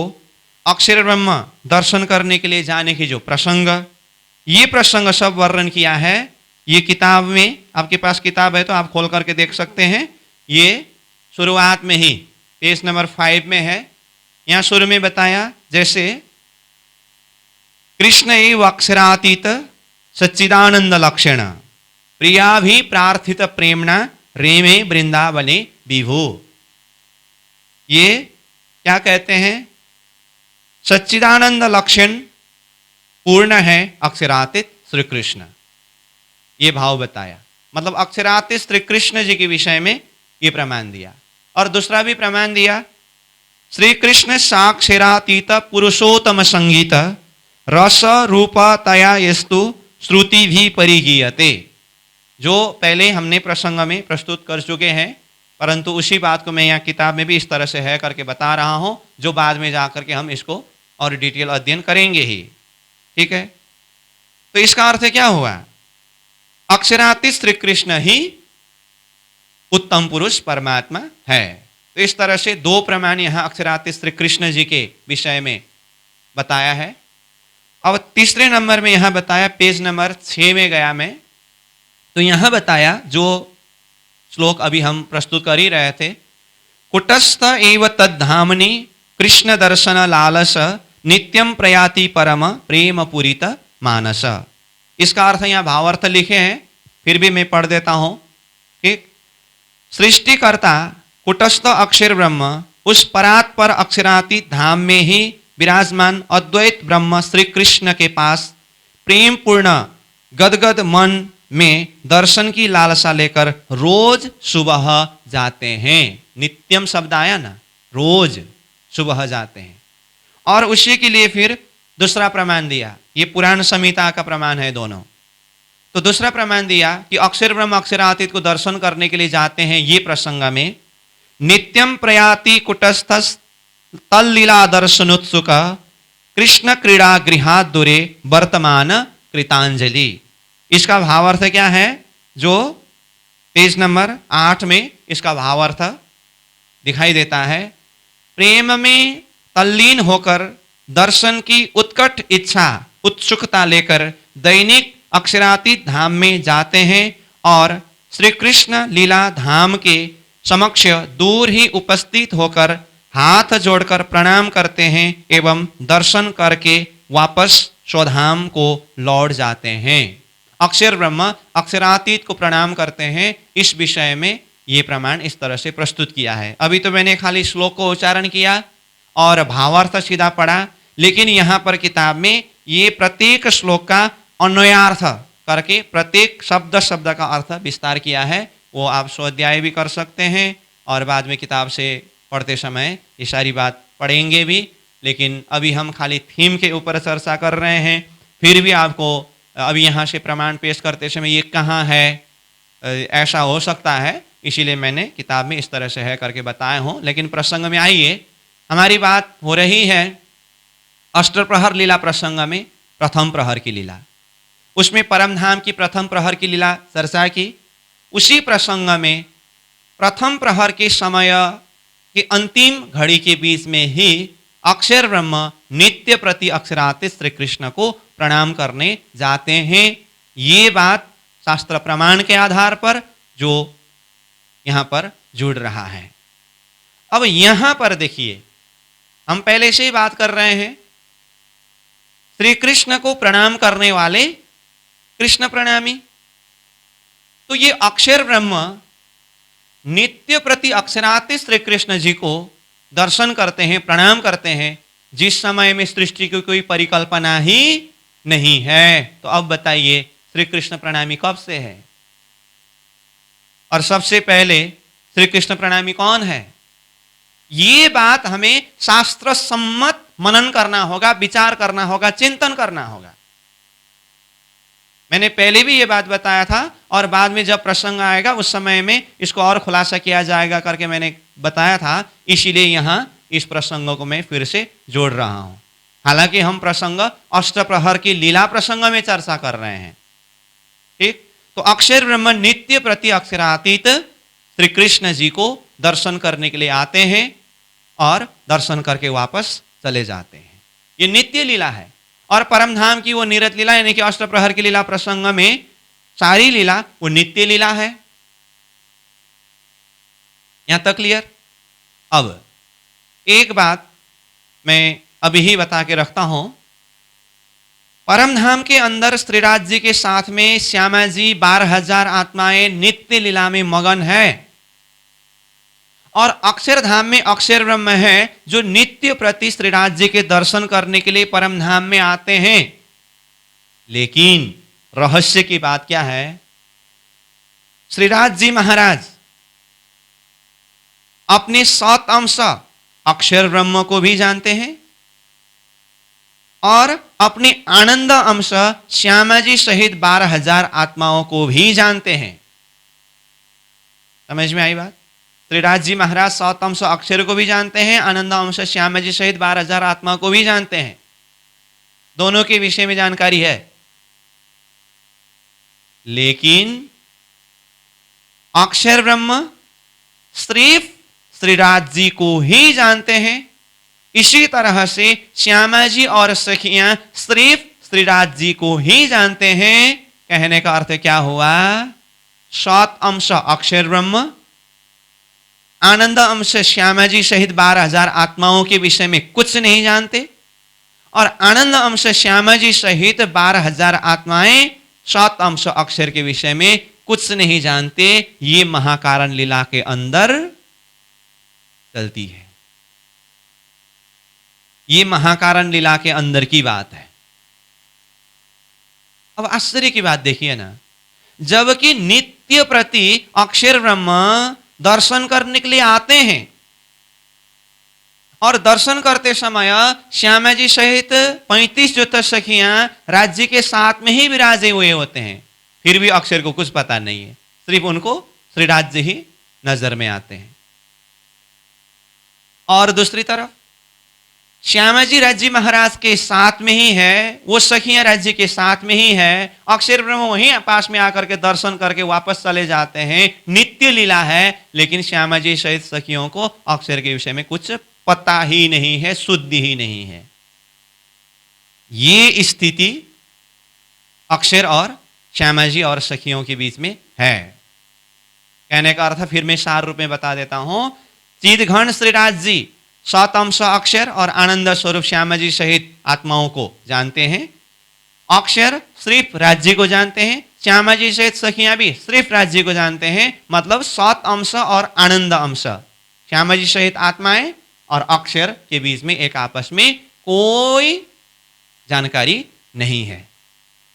अक्षर ब्रह्म दर्शन करने के लिए जाने की जो प्रसंग, ये प्रसंग सब वर्णन किया है। ये किताब में, आपके पास किताब है तो आप खोल करके देख सकते हैं। ये शुरुआत में ही पेज नंबर 5 में है। यहाँ शुरू में बताया जैसे कृष्ण एव अक्षरातीत सच्चिदानंद लक्षण प्रिया भी प्रार्थित प्रेमणा रेमे वृंदावने विभु। ये क्या कहते हैं? सच्चिदानंद लक्षण पूर्ण है अक्षरातीत श्री कृष्ण, ये भाव बताया। मतलब अक्षरातीत श्री कृष्ण जी के विषय में ये प्रमाण दिया। और दूसरा भी प्रमाण दिया, श्री कृष्ण साक्षरातीत पुरुषोत्तम संगीत रस रूप तया यस्तु श्रुति भी परिगीयते। जो पहले हमने प्रसंग में प्रस्तुत कर चुके हैं, परंतु उसी बात को मैं यहाँ किताब में भी इस तरह से है करके बता रहा हूं, जो बाद में जाकर के हम इसको और डिटेल अध्ययन करेंगे ही। ठीक है, तो इसका अर्थ क्या हुआ? अक्षरातीत श्री कृष्ण ही उत्तम पुरुष परमात्मा है। तो इस तरह से दो प्रमाण यहां अक्षरातीत श्री कृष्ण जी के विषय में बताया है। अब तीसरे नंबर में यहां बताया, पेज नंबर 6 में गया मैं, तो यहां बताया जो श्लोक अभी हम प्रस्तुत कर ही रहे थे, कुटस्थ एव तद्धामनि कृष्ण दर्शन लालस नित्यम प्रयाति परम प्रेम पूरित मानस। इसका अर्थ यहाँ भावार्थ लिखे हैं, फिर भी मैं पढ़ देता हूं। ठीक, सृष्टिकर्ता कुटस्थ अक्षर ब्रह्म उस परात्पर अक्षरातीत धाम में ही विराजमान अद्वैत ब्रह्म श्री कृष्ण के पास प्रेम पूर्ण गदगद मन में दर्शन की लालसा लेकर रोज सुबह जाते हैं। नित्यम शब्द आया ना, रोज सुबह जाते हैं। और उसी के लिए फिर दूसरा प्रमाण दिया, ये पुराण संहिता का प्रमाण है दोनों। तो दूसरा प्रमाण दिया कि अक्षर ब्रह्म अक्षरातीत को दर्शन करने के लिए जाते हैं। ये प्रसंग में नित्यम प्रयाति कुटस्थ तल्लीला दर्शनोत्सुक कृष्ण क्रीड़ा गृहात दुरे वर्तमान कृतांजलि। इसका भावार्थ क्या है? जो पेज नंबर 8 में इसका भावार्थ दिखाई देता है। प्रेम में तल्लीन होकर दर्शन की उत्कट इच्छा उत्सुकता लेकर दैनिक अक्षरातीत धाम में जाते हैं और श्री कृष्ण लीला धाम के समक्ष दूर ही उपस्थित होकर हाथ जोड़कर प्रणाम करते हैं एवं दर्शन करके वापस स्वधाम को लौट जाते हैं। अक्षर ब्रह्म अक्षरातीत को प्रणाम करते हैं, इस विषय में ये प्रमाण इस तरह से प्रस्तुत किया है। अभी तो मैंने खाली श्लोक को उच्चारण किया और भावार्थ सीधा पढ़ा, लेकिन यहाँ पर किताब में ये प्रत्येक श्लोक का अन्वयार्थ करके प्रत्येक शब्द शब्द का अर्थ विस्तार किया है। वो आप स्वाध्याय भी कर सकते हैं और बाद में किताब से पढ़ते समय ये सारी बात पढ़ेंगे भी, लेकिन अभी हम खाली थीम के ऊपर चर्चा कर रहे हैं। फिर भी आपको अभी यहाँ से प्रमाण पेश करते समय ये कहाँ है, ऐसा हो सकता है, इसीलिए मैंने किताब में इस तरह से है करके बताया हूँ। लेकिन प्रसंग में आइए, हमारी बात हो रही है अष्टप्रहर लीला प्रसंग में प्रथम प्रहर की लीला। उसमें परमधाम की प्रथम प्रहर की लीला चर्चा की। उसी प्रसंग में प्रथम प्रहर के समय के अंतिम घड़ी के बीच में ही अक्षर ब्रह्म नित्य प्रति अक्षरातीत श्री कृष्ण को प्रणाम करने जाते हैं। ये बात शास्त्र प्रमाण के आधार पर जो यहाँ पर जुड़ रहा है। अब यहाँ पर देखिए, हम पहले से ही बात कर रहे हैं, श्री कृष्ण को प्रणाम करने वाले कृष्ण प्रणामी। तो ये अक्षर ब्रह्म नित्य प्रति अक्षरातीत श्री कृष्ण जी को दर्शन करते हैं, प्रणाम करते हैं, जिस समय में सृष्टि की कोई परिकल्पना ही नहीं है। तो अब बताइए श्री कृष्ण प्रणामी कब से है? और सबसे पहले श्री कृष्ण प्रणामी कौन है? ये बात हमें शास्त्र सम्मत मनन करना होगा, विचार करना होगा, चिंतन करना होगा। मैंने पहले भी ये बात बताया था और बाद में जब प्रसंग आएगा उस समय में इसको और खुलासा किया जाएगा करके मैंने बताया था। इसीलिए यहाँ इस प्रसंग को मैं फिर से जोड़ रहा हूं। हालांकि हम प्रसंग अष्टप्रहर की लीला प्रसंग में चर्चा कर रहे हैं। ठीक, तो अक्षर ब्रह्म नित्य प्रति अक्षरातीत श्री कृष्ण जी को दर्शन करने के लिए आते हैं और दर्शन करके वापस चले जाते हैं। ये नित्य लीला है। और परमधाम की वो निरत लीला यानी कि अष्टप्रहर की लीला प्रसंग में सारी लीला वो नित्य लीला है। यहां तक क्लियर? अब एक बात मैं अभी ही बता के रखता हूं। परमधाम के अंदर श्रीराज जी के साथ में श्यामा जी 12,000 आत्माएं नित्य लीला में मगन है और अक्षरधाम में अक्षर ब्रह्म है जो नित्य प्रति श्रीराज जी के दर्शन करने के लिए परमधाम में आते हैं। लेकिन रहस्य की बात क्या है? श्रीराज जी महाराज अपने 7 अंश अक्षर ब्रह्म को भी जानते हैं और अपने आनंद अंश श्यामा जी सहित 12,000 आत्माओं को भी जानते हैं। समझ में आई बात? श्रीराज जी महाराज 7 अंश अक्षर को भी जानते हैं, आनंद अंश श्यामा जी सहित 12,000 आत्मा को भी जानते हैं। दोनों के विषय में जानकारी है। लेकिन अक्षर ब्रह्म सिर्फ श्रीराज जी को ही जानते हैं। इसी तरह से श्यामा जी और सखियां सिर्फ श्रीराज जी को ही जानते हैं। कहने का अर्थ क्या हुआ? 7 अंश अक्षर ब्रह्म, आनंद अंश श्यामा जी सहित 12,000 आत्माओं के विषय में कुछ नहीं जानते और आनंद अंश श्यामा जी सहित 12,000 आत्माएं 7 अंश अक्षर के विषय में कुछ नहीं जानते। ये महाकारण लीला के अंदर चलती है। ये महाकारण लीला के अंदर की बात है। अब आश्चर्य की बात देखिए ना, जबकि नित्य प्रति अक्षर ब्रह्म दर्शन करने के लिए आते हैं और दर्शन करते समय श्यामा जी सहित 35 ज्योत सखियां राज्य के साथ में ही विराजे हुए होते हैं, फिर भी अक्षर को कुछ पता नहीं है। सिर्फ उनको श्री राज्य ही नजर में आते हैं। और दूसरी तरफ श्यामा जी राज्य महाराज के साथ में ही है, वो सखियां राज्य के साथ में ही है, अक्षर ब्रह्म वहीं पास में आकर के दर्शन करके वापस चले जाते हैं। नित्य लीला है, लेकिन श्यामा जी सहित सखियों को अक्षर के विषय में कुछ पता ही नहीं है, शुद्धि ही नहीं है। ये स्थिति अक्षर और श्यामा जी और सखियों के बीच में है। कहने का अर्थ फिर मैं सार रूप में बता देता हूं। चिदघन श्रीराज जी 7 अंश अक्षर और आनंद स्वरूप श्यामा जी सहित आत्माओं को जानते हैं। अक्षर सिर्फ राज्य को जानते हैं, श्यामा जी सहित सखियां भी सिर्फ राज जी को जानते हैं, मतलब सत अंश और आनंद अंश। श्यामा जी सहित आत्माएं और अक्षर के बीच में एक आपस में कोई जानकारी नहीं है।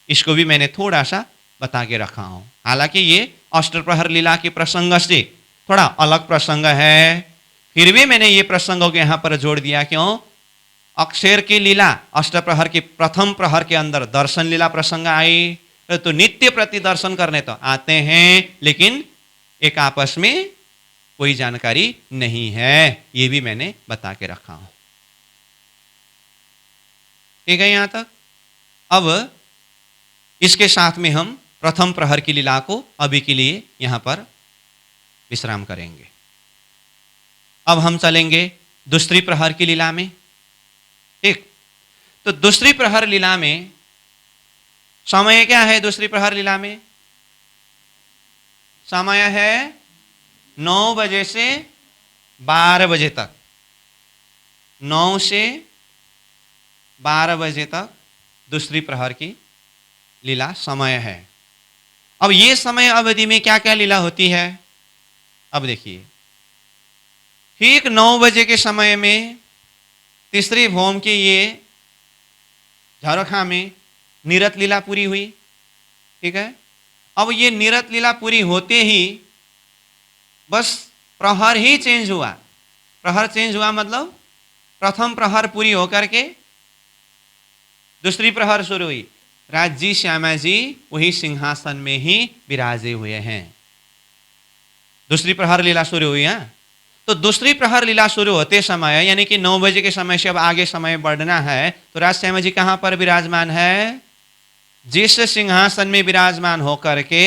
इसको भी मैंने थोड़ा सा बता के रखा हूं। हालांकि ये अष्टप्रहर लीला के प्रसंग से थोड़ा अलग प्रसंग है, फिर भी मैंने ये प्रसंगों को यहां पर जोड़ दिया। क्यों? अक्षर की लीला अष्टप्रहर के प्रथम प्रहर के अंदर दर्शन लीला प्रसंग आई, तो नित्य प्रति दर्शन करने तो आते हैं, लेकिन एक आपस में कोई जानकारी नहीं है, ये भी मैंने बता के रखा हूं। ठीक है यहां तक? अब इसके साथ में हम प्रथम प्रहर की लीला को अभी के लिए यहां पर विश्राम करेंगे। अब हम चलेंगे दूसरी प्रहर की लीला में। ठीक, तो दूसरी प्रहर लीला में समय क्या है? दूसरी प्रहर लीला में समय है 9 बजे से 12 बजे तक। 9 से 12 बजे तक दूसरी प्रहर की लीला समय है। अब ये समय अवधि में क्या क्या लीला होती है? अब देखिए, ठीक 9 बजे के समय में तीसरी भौम की ये झरोखा में निरत लीला पूरी हुई। ठीक है, अब ये निरत लीला पूरी होते ही बस प्रहर ही चेंज हुआ। प्रहर चेंज हुआ मतलब प्रथम प्रहर पूरी होकर के दूसरी प्रहर शुरू हुई। राज जी श्यामा जी वही सिंहासन में ही विराजे हुए हैं। दूसरी प्रहर लीला शुरू हुई है। तो दूसरी प्रहर लीला शुरू होते समय, यानी कि 9 बजे के समय से अब आगे समय बढ़ना है, तो राज श्यामा जी कहां पर विराजमान है? जिस सिंहासन में विराजमान होकर के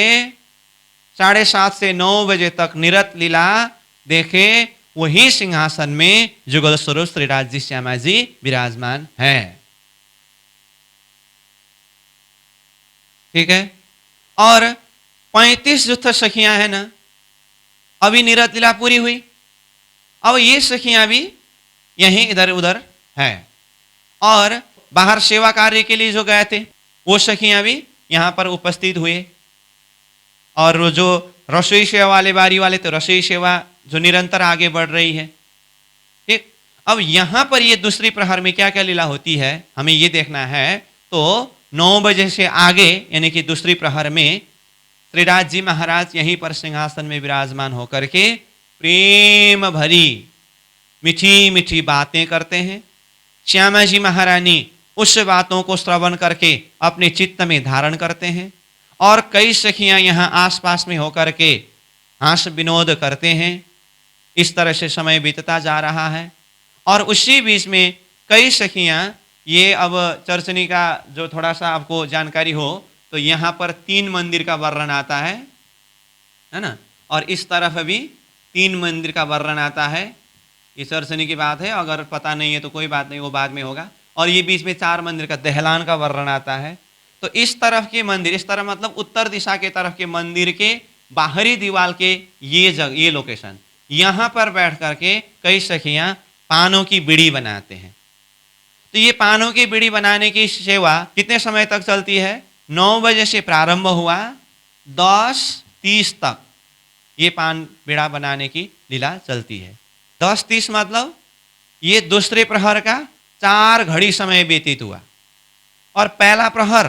7:30 से 9 बजे तक निरत लीला देखे, वही सिंहासन में जुगल स्वरूप श्री राज जी श्यामा जी विराजमान है। ठीक है, और 35 युद्ध सखियां है ना, अभी निरत लीला पूरी हुई। अब ये सखियां भी यहीं इधर उधर है, और बाहर सेवा कार्य के लिए जो गए थे वो सखियां भी यहां पर उपस्थित हुए, और जो रसोई सेवा वाले बारी वाले तो रसोई सेवा जो निरंतर आगे बढ़ रही है। ठीक, अब यहां पर ये दूसरी प्रहर में क्या क्या लीला होती है हमें ये देखना है। तो 9 बजे से आगे यानी कि दूसरी प्रहर में श्रीराज जी महाराज यहीं पर सिंहासन में विराजमान होकर के प्रेम भरी मीठी मीठी बातें करते हैं। श्यामा जी महारानी उस बातों को श्रवण करके अपने चित्त में धारण करते हैं, और कई सखियां यहाँ आसपास में होकर के हास विनोद करते हैं। इस तरह से समय बीतता जा रहा है, और उसी बीच में कई सखियां ये अब चर्चनी का जो थोड़ा सा आपको जानकारी हो, तो यहाँ पर 3 मंदिर का वर्णन आता है ना, और इस तरफ भी 3 मंदिर का वर्णन आता है। ये चर्चनी की बात है, अगर पता नहीं है तो कोई बात नहीं, वो बाद में होगा। और ये बीच में 4 मंदिर का दहलान का वर्णन आता है। तो इस तरफ के मंदिर, इस तरफ मतलब उत्तर दिशा के तरफ के मंदिर के बाहरी दीवार के ये लोकेशन, यहाँ पर बैठ करके कई सखियां पानों की बीड़ी बनाते हैं। तो ये पानों की बीड़ी बनाने की सेवा कितने समय तक चलती है? 9 बजे से प्रारंभ हुआ, 10:30 तक ये पान बीड़ा बनाने की लीला चलती है। 10:30 मतलब ये दूसरे प्रहर का 4 घड़ी समय व्यतीत हुआ, और पहला प्रहर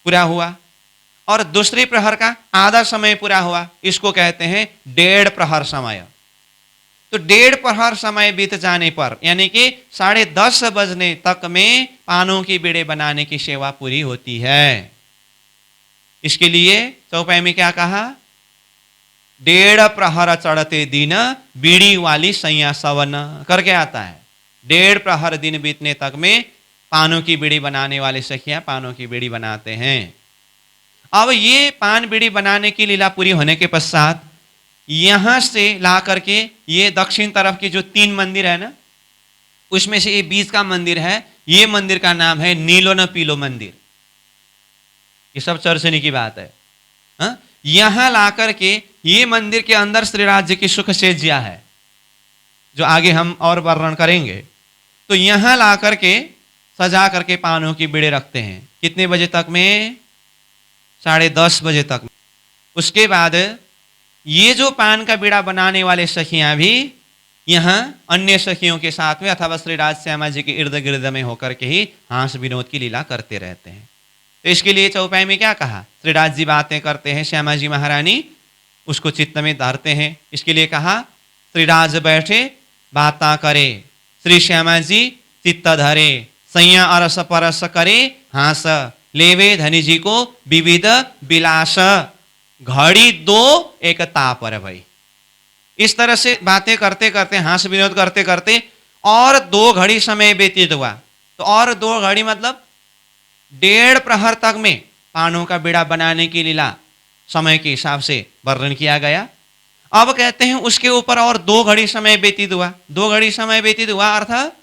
पूरा हुआ, और दूसरे प्रहर का आधा समय पूरा हुआ। इसको कहते हैं 1.5 प्रहर समय। तो 1.5 प्रहर समय बीत जाने पर यानी कि 10:30 बजने तक में पानों की बीड़े बनाने की सेवा पूरी होती है। इसके लिए चौपाई में क्या कहा? 1.5 प्रहर चढ़ते दिन बीड़ी वाली सैया सवन करके आता है। 1.5 प्रहर दिन बीतने तक में पानों की बीड़ी बनाने वाले सखियां पानों की बीड़ी बनाते हैं। अब ये पान बीड़ी बनाने की लीला पूरी होने के पश्चात यहां से ला करके ये दक्षिण तरफ के जो 3 मंदिर है ना, उसमें से ये बीच का मंदिर है, ये मंदिर का नाम है नीलो न पीलो मंदिर। ये सब चर्चनी की बात है। यहां ला करके ये मंदिर के अंदर श्री राज्य की सुख सेज्या है, जो आगे हम और वर्णन करेंगे। तो यहां ला करके सजा करके पानों की बीड़े रखते हैं। कितने बजे तक में? 10:30 बजे तक। उसके बाद ये जो पान का बीड़ा बनाने वाले सखियां भी यहाँ अन्य सखियों के साथ में अथवा श्री राज श्यामा जी के इर्द गिर्द में होकर के ही हास विनोद की लीला करते रहते हैं। तो इसके लिए चौपाई में क्या कहा, श्री राज जी बातें करते हैं, श्यामा जी महारानी उसको चित्त में धरते हैं। इसके लिए कहा श्री राज बैठे बाता करे, श्री श्यामा जी चित्त धरे, सैया अरस परस करे हास, लेवे धनी जी को विविध विलास, घड़ी दो एक तापर भाई। इस तरह से बातें करते करते हास विनोद करते करते और 2 घड़ी समय व्यतीत हुआ। तो और 2 घड़ी मतलब 1.5 प्रहर तक में पानों का बीड़ा बनाने की लीला समय के हिसाब से वर्णन किया गया। अब कहते हैं उसके ऊपर और 2 घड़ी समय व्यतीत हुआ। 2 घड़ी समय व्यतीत हुआ अर्थात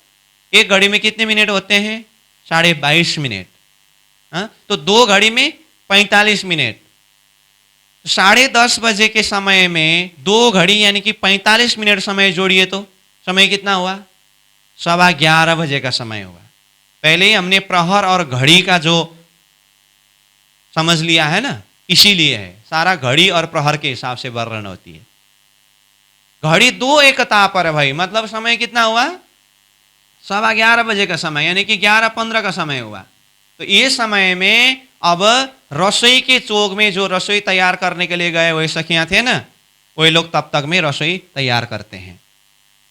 1 घड़ी में कितने मिनट होते हैं, 22.5 मिनट। तो 2 घड़ी में 45 मिनट। 10:30 बजे के समय में 2 घड़ी यानी कि 45 मिनट समय जोड़िए तो समय कितना हुआ, 11:15 बजे का समय हुआ। पहले ही हमने प्रहर और घड़ी का जो समझ लिया है ना, इसीलिए है सारा घड़ी और प्रहर के हिसाब से वर्णन होती है। घड़ी 2 एकता पर भाई मतलब समय कितना हुआ, 11:15 बजे का समय यानी कि 11:15 का समय हुआ। तो ये समय में अब रसोई के चौक में जो रसोई तैयार करने के लिए गए वही सखियां थे ना, वही लोग तब तक में रसोई तैयार करते हैं।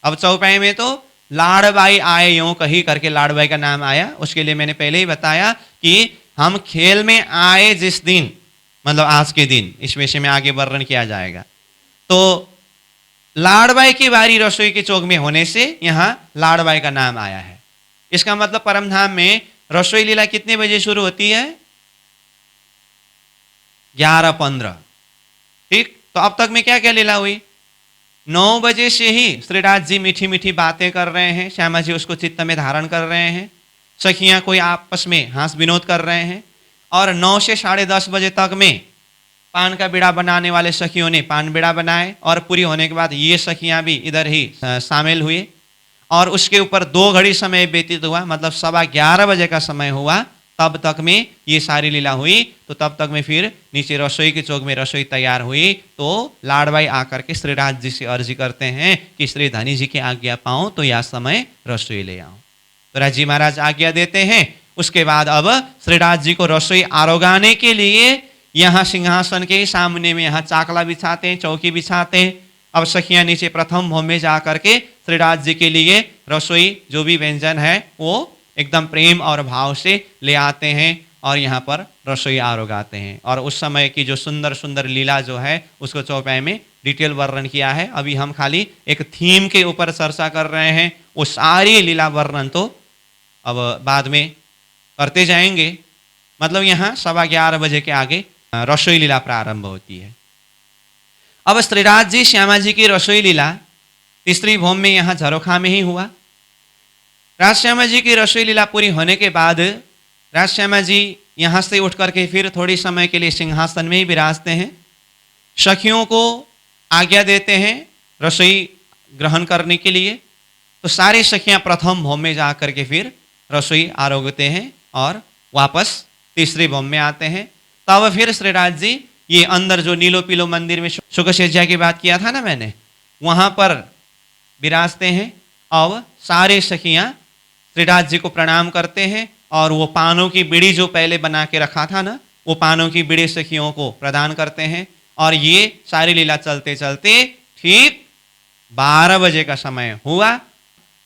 अब चौपाई में तो लाड़बाई आए यूं कही करके लाड़बाई का नाम आया। उसके लिए मैंने पहले ही बताया कि हम खेल में आए जिस दिन मतलब आज के दिन, इस विषय में आगे वर्णन किया जाएगा। तो लाड़बाई की बारी रसोई के चौक में होने से यहाँ लाड़बाई का नाम आया है। इसका मतलब परमधाम में रसोई लीला कितने बजे शुरू होती है, 11:15। ठीक, तो अब तक में क्या क्या लीला हुई, 9 बजे से ही श्रीराज जी मीठी मीठी बातें कर रहे हैं, श्यामा जी उसको चित्त में धारण कर रहे हैं, सखियां कोई आपस में हास विनोद कर रहे हैं। और 9 से 10:30 बजे तक में पान का बीड़ा बनाने वाले सखियों ने पान बीड़ा बनाए और पूरी होने के बाद ये सखियां भी इधर ही शामिल हुए। और उसके ऊपर 2 घड़ी समय व्यतीत हुआ मतलब 11:15 बजे का समय हुआ। तब तक में ये सारी लीला हुई। तो तब तक में फिर नीचे रसोई के चौक में रसोई तैयार हुई। तो लाड़बाई आकर के श्रीराज जी से अर्जी करते हैं कि श्री धनी जी की आज्ञा पाऊं तो यह समय रसोई ले आऊं। तो राजी महाराज आज्ञा देते हैं। उसके बाद अब श्रीराज जी को रसोई आरोगाने के लिए यहाँ सिंहासन के सामने में यहाँ चाकला बिछाते हैं, चौकी बिछाते हैं। अब सखियां नीचे प्रथम भोम में जा करके श्रीराज जी के लिए रसोई जो भी व्यंजन है वो एकदम प्रेम और भाव से ले आते हैं और यहाँ पर रसोई आरोगाते हैं। और उस समय की जो सुंदर सुंदर लीला जो है उसको चौपाई में डिटेल वर्णन किया है। अभी हम खाली एक थीम के ऊपर चर्चा कर रहे हैं, वो सारी लीला वर्णन तो अब बाद में करते जाएंगे। मतलब यहाँ 11:15 बजे के आगे रसोई लीला प्रारंभ होती है। अब श्रीराज जी श्यामा जी की रसोई लीला तीसरी भोम में यहाँ झरोखा में ही हुआ। राज श्यामा जी की रसोई लीला पूरी होने के बाद राज श्यामा जी यहाँ से उठ करके फिर थोड़ी समय के लिए सिंहासन में ही विराजते हैं। सखियों को आज्ञा देते हैं रसोई ग्रहण करने के लिए। तो सारी सखियां प्रथम भोम में जा करके फिर रसोई आरोगते हैं और वापस तीसरी भोम में आते हैं। तब फिर श्रीराज जी ये अंदर जो नीलो पीलो मंदिर में शुकशेज्या की बात किया था ना मैंने, वहां पर विराजते हैं। अब सारे सखियां श्रीराज जी को प्रणाम करते हैं और वो पानों की बीड़ी जो पहले बना के रखा था ना, वो पानों की बीड़ी सखियों को प्रदान करते हैं। और ये सारी लीला चलते चलते ठीक 12 बजे का समय हुआ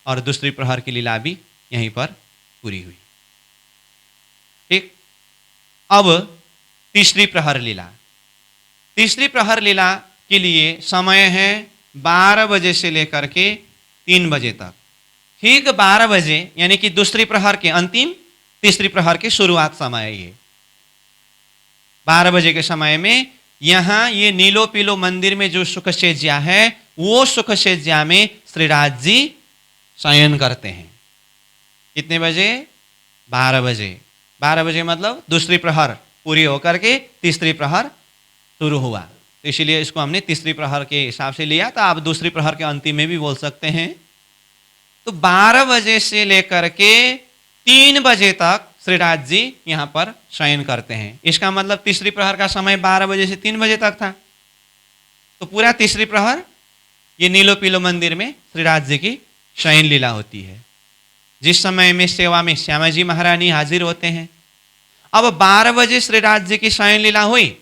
और दूसरी प्रहर की लीला भी यहीं पर पूरी हुई। ठीक, अब तीसरी प्रहर लीला। तीसरी प्रहर लीला के लिए समय है 12 बजे से लेकर के 3 बजे तक। ठीक 12 बजे यानी कि दूसरी प्रहर के अंतिम, तीसरी प्रहर के शुरुआत समय ये 12 बजे के समय में यहाँ ये नीलो पीलो मंदिर में जो सुखशेज्या है वो सुखशेज्या में श्रीराज जी शयन करते हैं। कितने बजे? 12 बजे। 12 बजे मतलब दूसरी प्रहर पूरी होकर के तीसरी प्रहर शुरू हुआ। तो इसीलिए इसको हमने तीसरी प्रहर के हिसाब से लिया। तो आप दूसरी प्रहर के अंतिम में भी बोल सकते हैं। तो 12 बजे से लेकर के 3 बजे तक श्रीराज जी यहाँ पर शयन करते हैं। इसका मतलब तीसरी प्रहर का समय 12 बजे से 3 बजे तक था। तो पूरा तीसरी प्रहर ये नीलो पीलो मंदिर में श्रीराज जी की शयन लीला होती है, जिस समय में सेवा में श्यामा जी महारानी हाजिर होते हैं। अब 12 बजे श्रीराज जी की शयन लीला हुई,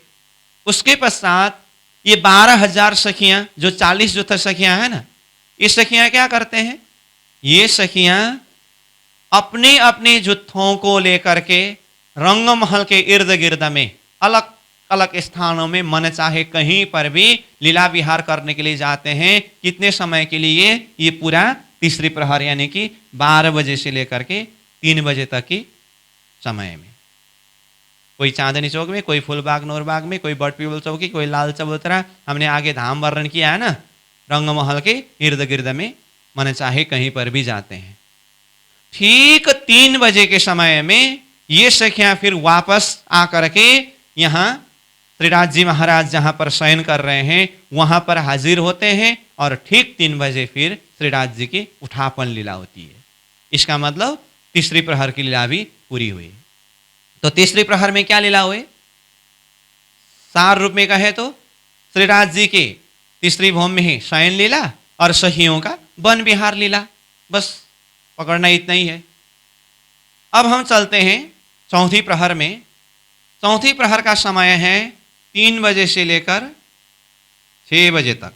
उसके पश्चात ये 12,000 सखियां, जो 40 जो सखियां है ना, ये सखियां क्या करते हैं, ये सखियां अपने अपने जुत्थों को लेकर के रंगमहल के इर्द गिर्द में अलग अलग स्थानों में मन चाहे कहीं पर भी लीला विहार करने के लिए जाते हैं। कितने समय के लिए, ये पूरा तीसरी प्रहर यानी कि 12 बजे से लेकर के 3 बजे तक की समय में। कोई चांदनी चौक में, कोई फूलबाग नूरबाग में, कोई बट पीपल चौकी, कोई लाल चबूतरा, हमने आगे धाम वर्णन किया है ना, रंगमहल के इर्द गिर्द में मन चाहे कहीं पर भी जाते हैं। ठीक 3 बजे के समय में ये सखियां फिर वापस आकर के यहाँ श्रीराज जी महाराज जहां पर शयन कर रहे हैं वहां पर हाजिर होते हैं, और ठीक 3 बजे फिर श्रीराज जी की उठापन लीला होती है। इसका मतलब तीसरी प्रहर की लीला भी पूरी हुई। तो तीसरी प्रहर में क्या लीला हुई, सार रूप में कहे तो श्रीराज जी के तीसरी भौम में ही शयन लीला और सखियों का वन विहार लीला, बस पकड़ना इतना ही है। अब हम चलते हैं चौथी प्रहर में। चौथी प्रहर का समय है 3 बजे से लेकर 6 बजे तक।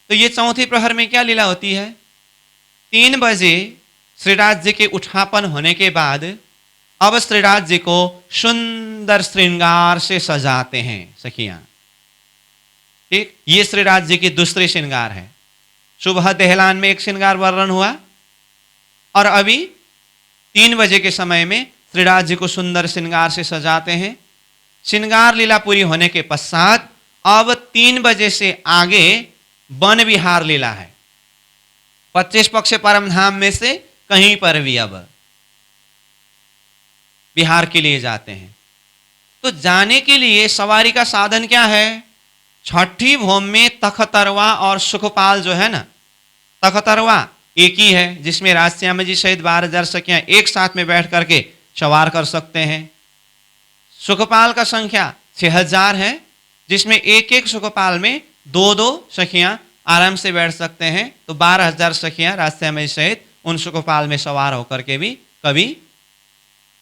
तो ये चौथी प्रहर में क्या लीला होती है, 3 बजे श्रीराज जी के उठापन होने के बाद अब श्रीराज जी को सुंदर श्रृंगार से सजाते हैं सखियां। ठीक, ये श्रीराज जी की दूसरी श्रृंगार है। सुबह दहलान में एक श्रृंगार वर्णन हुआ, और अभी 3 बजे के समय में श्रीराज जी को सुंदर श्रृंगार से सजाते हैं। श्रृंगार लीला पूरी होने के पश्चात अब 3 बजे से आगे वन विहार लीला है। 25 पक्ष परम धाम में से कहीं पर भी अब विहार के लिए जाते हैं। तो जाने के लिए सवारी का साधन क्या है, छठी भौम में तखतरवा और सुखपाल जो है ना, तखतरवा एक ही है जिसमें राजश्यामा जी सहित 12,000 सखियां एक साथ में बैठ करके सवार कर सकते हैं। सुखपाल का संख्या 6,000 है, जिसमें एक एक सुखपाल में 2-2 सखियां आराम से बैठ सकते हैं। तो 12,000 सखियां राजश्यामा जी सहित उन सुखपाल में सवार होकर के भी कभी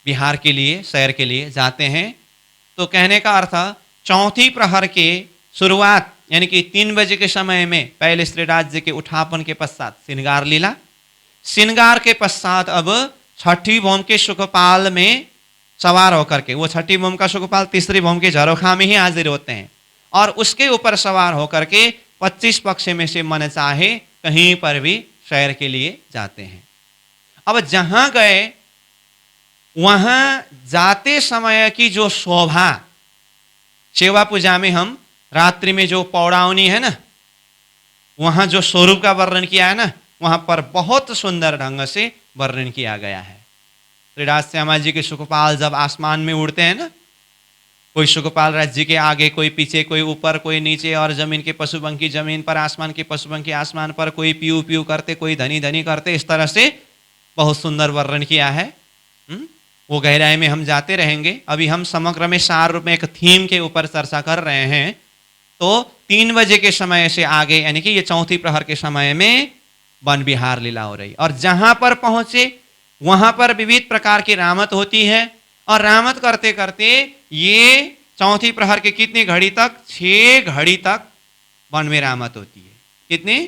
बिहार के लिए सैर के लिए जाते हैं। तो कहने का अर्थ, चौथी प्रहर के शुरुआत यानी कि 3 बजे के समय में पहले श्रीराज जी के उठापन के पश्चात श्रृंगार लीला, श्रृंगार के पश्चात अब छठी भौम के सुखपाल में सवार होकर के, वो छठी भौम का सुखपाल तीसरी भौम के झरोखा में ही हाजिर होते हैं, और उसके ऊपर सवार होकर के 25 पक्ष में से मन चाहे कहीं पर भी सैर के लिए जाते हैं। अब जहां गए वहां जाते समय की जो शोभा, सेवा पूजा में हम रात्रि में जो पौड़ावनी है ना, वहां जो स्वरूप का वर्णन किया है ना, वहां पर बहुत सुंदर ढंग से वर्णन किया गया है। श्री राजश्यामा जी के सुखपाल जब आसमान में उड़ते हैं ना, कोई सुखपाल राज जी के आगे, कोई पीछे, कोई ऊपर, कोई नीचे, और जमीन के पशुपंखी जमीन पर, आसमान के पशुपंखी आसमान पर, कोई पीऊ पीऊ करते, कोई धनी धनी करते, इस तरह से बहुत सुंदर वर्णन किया है। वो गहराई में हम जाते रहेंगे। अभी हम समग्र में सार रूप में एक थीम के ऊपर चर्चा कर रहे हैं। तो 3 बजे के समय से आगे यानी कि ये चौथी प्रहर के समय में वन विहार लीला हो रही, और जहां पर पहुंचे वहां पर विविध प्रकार की रामत होती है, और रामत करते करते ये चौथी प्रहर के कितनी घड़ी तक, 6 घड़ी तक वन में रामत होती है। कितनी,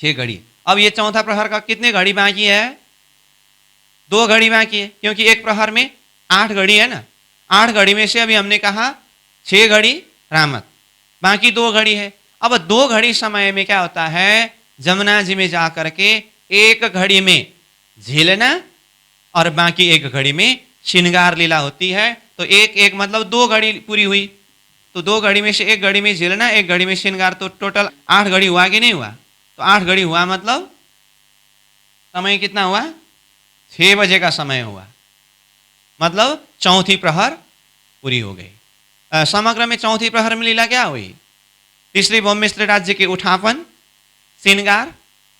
6 घड़ी। अब ये चौथा प्रहर का कितने घड़ी बाकी है, 2 घड़ी बाकी है, क्योंकि एक प्रहर में 8 घड़ी है ना। 8 घड़ी में से अभी हमने कहा 6 घड़ी रामत, बाकी 2 घड़ी है। अब 2 घड़ी समय में क्या होता है, जमुना जी में जाकर के 1 घड़ी में झीलना और बाकी 1 घड़ी में श्रृंगार लीला होती है। तो एक मतलब 2 घड़ी पूरी हुई। तो 2 घड़ी में से 1 घड़ी में झीलना, 1 घड़ी में श्रृंगार, तो टोटल 8 घड़ी हुआ कि नहीं हुआ। तो 8 घड़ी हुआ मतलब समय कितना हुआ, 6 बजे का समय हुआ, मतलब चौथी प्रहर पूरी हो गई। समग्र में चौथी प्रहर में लीला क्या हुई, तीसरी भौम में श्रीराज जी के उठापन, श्रृंगार,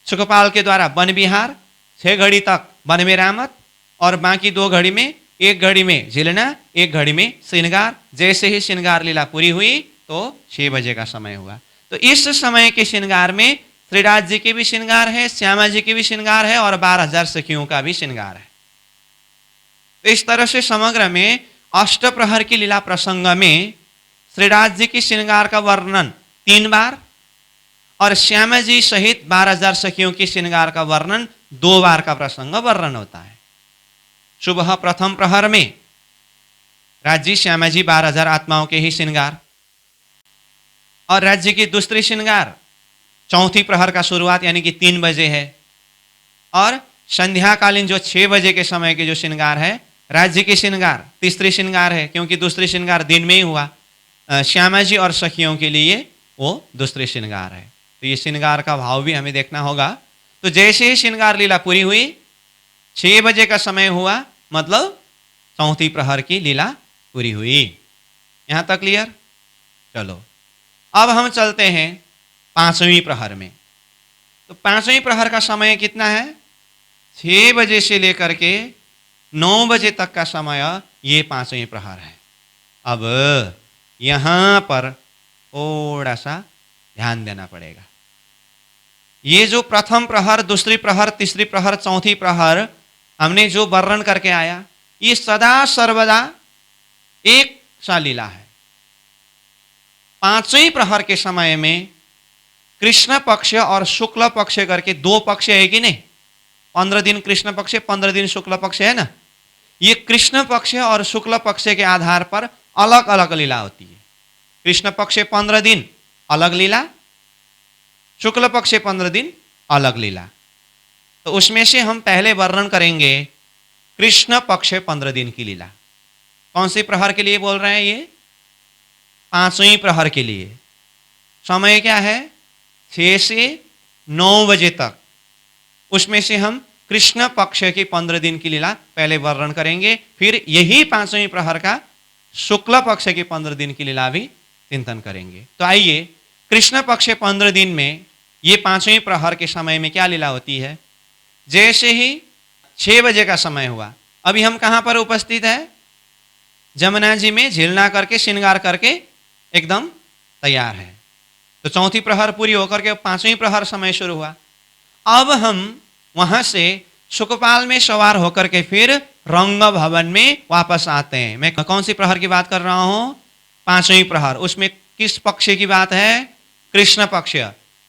सुखपाल के द्वारा वन विहार, 6 घड़ी तक वन में रामत, और बाकी 2 घड़ी में, एक घड़ी में झिलना, एक घड़ी में श्रृंगार। जैसे ही श्रृंगार लीला पूरी हुई तो 6 बजे का समय हुआ। तो इस समय के श्रृंगार में श्रीराज जी के भी श्रृंगार है, श्यामा जी के भी श्रृंगार है और 12,000 सखियों का भी श्रृंगार है। तो इस तरह से समग्र में अष्टप्रहर की लीला प्रसंग में श्रीराज जी की श्रृंगार का वर्णन 3 बार और श्यामा जी सहित 12,000 सखियों की श्रृंगार का वर्णन 2 बार का प्रसंग वर्णन होता है। सुबह प्रथम प्रहर में राज्य श्यामा जी 12,000 आत्माओं के ही श्रृंगार, और राज्य की दूसरी श्रृंगार चौथी प्रहर का शुरुआत यानी कि 3 बजे है, और संध्याकालीन जो 6 बजे के समय के जो श्रृंगार है राज्य की श्रृंगार तीसरी श्रृंगार है, क्योंकि दूसरी श्रृंगार दिन में ही हुआ। श्यामा जी और सखियों के लिए वो दूसरी श्रृंगार है। तो ये श्रृंगार का भाव भी हमें देखना होगा। तो जैसे ही श्रृंगार लीला पूरी हुई 6 बजे का समय हुआ, मतलब चौथी प्रहर की लीला पूरी हुई। यहां तक क्लियर? चलो अब हम चलते हैं 5वीं प्रहर में। तो 5वीं प्रहर का समय कितना है? 6 बजे से लेकर के 9 बजे तक का समय ये 5वीं प्रहर है। अब यहां पर थोड़ा सा ध्यान देना पड़ेगा। ये जो प्रथम प्रहर, दूसरी प्रहर, तीसरी प्रहर, चौथी प्रहर हमने जो वर्णन करके आया, ये सदा सर्वदा एक सा लीला है। 5वीं प्रहर के समय में कृष्ण पक्ष और शुक्ल पक्ष करके 2 पक्ष है कि नहीं? 15 दिन कृष्ण पक्ष, 15 दिन शुक्ल पक्ष है ना। ये कृष्ण पक्ष और शुक्ल पक्ष के आधार पर अलग अलग लीला होती है। कृष्ण पक्ष 15 दिन अलग लीला, शुक्ल पक्ष 15 दिन अलग लीला। तो उसमें से हम पहले वर्णन करेंगे कृष्ण पक्ष 15 दिन की लीला। कौन सी प्रहर के लिए बोल रहे हैं? ये 5वीं प्रहर के लिए। समय क्या है? 6 से 9 बजे तक। उसमें से हम कृष्ण पक्ष की 15 दिन की लीला पहले वर्णन करेंगे, फिर यही 5वीं प्रहर का शुक्ल पक्ष की 15 दिन की लीला भी चिंतन करेंगे। तो आइए, कृष्ण पक्ष 15 दिन में ये 5वीं प्रहर के समय में क्या लीला होती है? जैसे ही 6 बजे का समय हुआ, अभी हम कहां पर उपस्थित है? जमुना जी में झिलना करके श्रृंगार करके एकदम तैयार है। तो चौथी प्रहर पूरी होकर के 5वीं प्रहर समय शुरू हुआ। अब हम वहां से सुखपाल में सवार होकर के फिर रंग भवन में वापस आते हैं। मैं कौन सी प्रहर की बात कर रहा हूं? 5वीं प्रहर। उसमें किस पक्ष की बात है? कृष्ण पक्ष।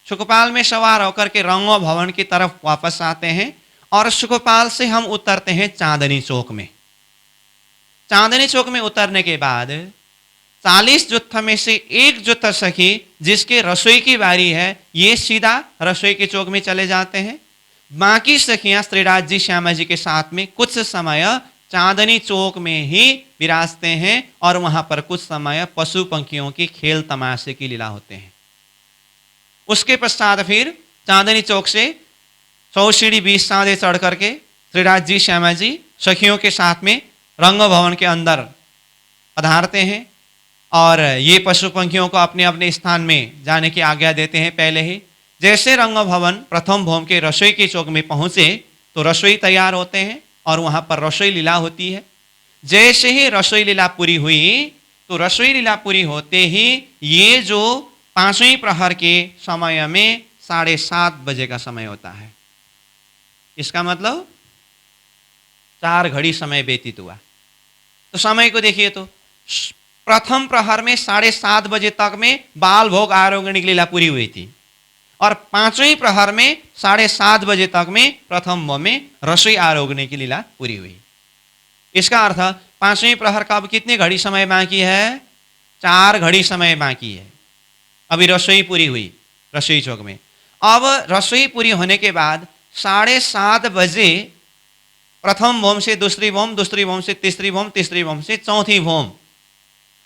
सुखपाल में सवार होकर के रंग भवन की तरफ वापस आते हैं और सुखपाल से हम उतरते हैं चांदनी चौक में। चांदनी चौक में उतरने के बाद 40 जुत्थ में से एक जुत्थ सखी जिसके रसोई की बारी है, ये सीधा रसोई के चौक में चले जाते हैं। बाकी सखियां श्रीराज जी श्यामा जी के साथ में कुछ समय चांदनी चौक में ही विराजते हैं और वहां पर कुछ समय पशु पंखियों की खेल तमाशे की लीला होते हैं। उसके पश्चात फिर चांदनी चौक से 100 सीढ़ी 20 सांधे चढ़ करके श्रीराज जी श्यामा जी सखियों के साथ में रंग भवन के अंदर पधारते हैं और ये पशु पंखियों को अपने अपने स्थान में जाने की आज्ञा देते हैं। पहले ही जैसे रंग भवन प्रथम भौम के रसोई के चौक में पहुंचे तो रसोई तैयार होते हैं और वहां पर रसोई लीला होती है। जैसे ही रसोई लीला पूरी हुई तो रसोई लीला पूरी होते ही ये जो 5वीं प्रहर के समय में 7:30 बजे का समय होता है। इसका मतलब 4 घड़ी समय व्यतीत हुआ। तो समय को देखिए, तो प्रथम प्रहर में 7:30 बजे तक में बाल भोग आरोगण की लीला पूरी हुई थी और 5वीं प्रहर में 7:30 बजे तक में प्रथम भौम में रसोई आरोगण की लीला पूरी हुई। इसका अर्थ 5वीं प्रहर का अब कितनी घड़ी समय बाकी है? 4 घड़ी समय बाकी है। अभी रसोई पूरी हुई रसोई चौक में। अब रसोई पूरी होने के बाद 7:30 बजे प्रथम भौम से दूसरी भौम, दूसरी भौम से तीसरी भौम, तीसरी भौम से चौथी भौम,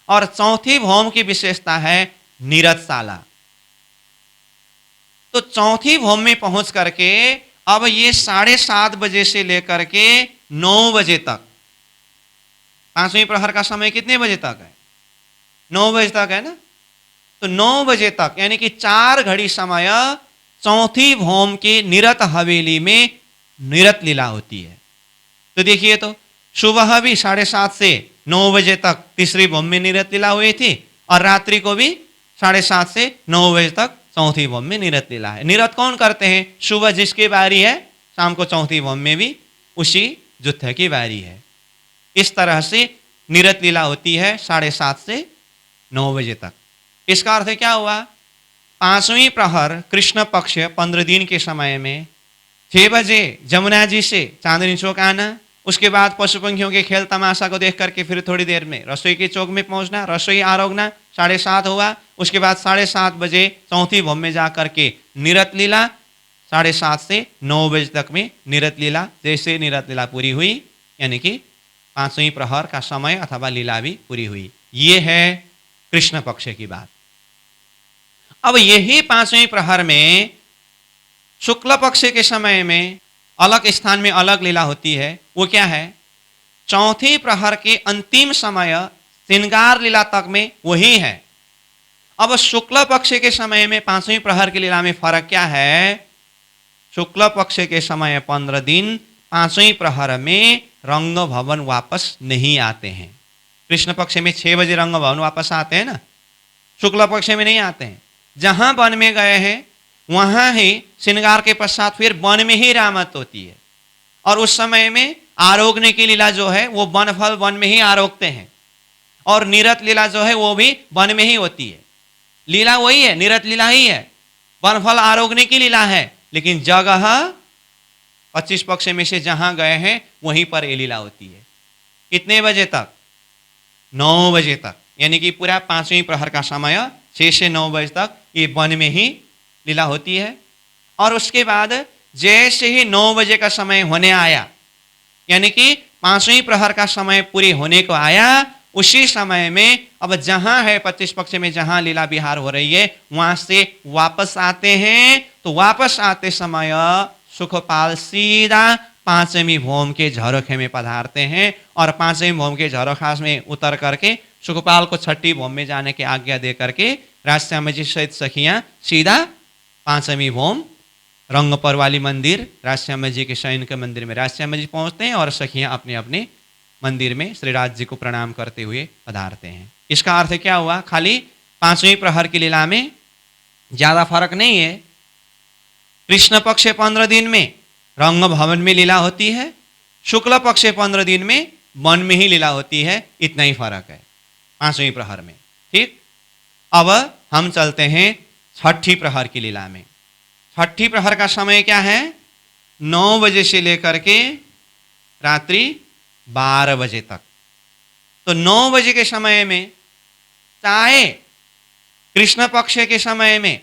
और चौथी भौम की विशेषता है नीरजशाला। तो चौथी भौम में पहुंच करके अब ये 7:30 बजे से लेकर के 9 बजे तक, 5वीं प्रहर का समय कितने बजे तक है? 9 बजे तक है ना। तो 9 बजे तक यानी कि 4 घड़ी समय चौथी भौम के निरत हवेली में निरत लीला होती है। तो तो देखिए, तो सुबह भी 7:30 से 9 बजे तक तीसरी भूमि में निरत लीला हुई थी, और रात्रि को भी 7:30 से 9 बजे तक चौथी भूमि में निरत लीला है। निरत कौन करते हैं? सुबह जिसकी बारी है, शाम को चौथी भूमि में भी उसी युद्ध की बारी है। इस तरह से निरत लीला होती है 7:30 से 9 बजे तक। इसका अर्थ क्या हुआ? 5वीं प्रहर कृष्ण पक्ष 15 दिन के समय में 6 बजे जमुना जी से चांदनी चौक आना, उसके बाद पशु पंखियों के खेल तमाशा को देख करके फिर थोड़ी देर में रसोई के चौक में पहुंचना, रसोई आरोगना, 7:30 हुआ। उसके बाद 7:30 बजे चौथी भूमि में जाकर के निरत लीला, 7:30 से 9 बजे तक में निरत लीला। जैसे निरत लीला पूरी हुई, यानी कि 5वीं प्रहर का समय अथवा लीला भी पूरी हुई। ये है कृष्ण पक्ष की बात। अब यही 5वीं प्रहर में शुक्ल पक्ष के समय में अलग स्थान में अलग लीला होती है। वो क्या है? चौथी प्रहर के अंतिम समय श्रृंगार लीला तक में वही है। अब शुक्ल पक्ष के समय में 5वीं प्रहर की लीला में फर्क क्या है? शुक्ल पक्ष के समय 15 दिन, 5वीं प्रहर में रंग भवन वापस नहीं आते हैं। कृष्ण पक्ष में 6 बजे रंग भवन वापस आते हैं ना, शुक्ल पक्ष में नहीं आते हैं। जहां वन में गए हैं वहां ही श्रृंगार के पश्चात फिर वन में ही रामत होती है, और उस समय में आरोगने की लीला जो है वो वन फल वन में ही आरोगते हैं, और निरत लीला जो है वो भी वन में ही होती है। लीला वही है, निरत लीला ही है, वन फल आरोगने की लीला है, लेकिन जगह 25 पक्ष में से जहां गए हैं वहीं पर ये लीला होती है। कितने बजे तक? 9 बजे तक, यानी कि पूरा 5वीं प्रहर का समय 6 से 9 बजे तक ये वन में ही लीला होती है। और उसके बाद जैसे ही 9 बजे का समय होने आया, यानी कि 5वीं प्रहर का समय पूरी होने को आया, उसी समय में अब जहां है 25 पक्ष में जहां लीला विहार हो रही है वहां से वापस आते हैं। तो वापस आते समय सुखपाल सीधा 5वीं भूमि के झरोखे में पधारते हैं, और 5वीं भूमि के झरोखा में उतर करके सुखपाल को 6ठी भूमि में जाने की आज्ञा दे करके राजश्याम जी सहित सखियां सीधा 5वीं भूमि रंगपर वाली मंदिर राजश्याम जी के शयन के मंदिर में राजश्याम जी पहुंचते हैं, और सखियां अपने अपने मंदिर में श्रीराज जी को प्रणाम करते हुए पधारते हैं। इसका अर्थ क्या हुआ? खाली 5वीं प्रहर की लीला में ज्यादा फर्क नहीं है। कृष्ण पक्ष 15 दिन में रंग भवन में लीला होती है, शुक्ल पक्ष 15 दिन में वन में ही लीला होती है, इतना ही फर्क है 5वीं प्रहर में। ठीक, अब हम चलते हैं 6ठी प्रहर की लीला में। 6ठी प्रहर का समय क्या है? 9 बजे से लेकर के रात्रि 12 बजे तक। तो 9 बजे के समय में चाहे कृष्ण पक्ष के समय में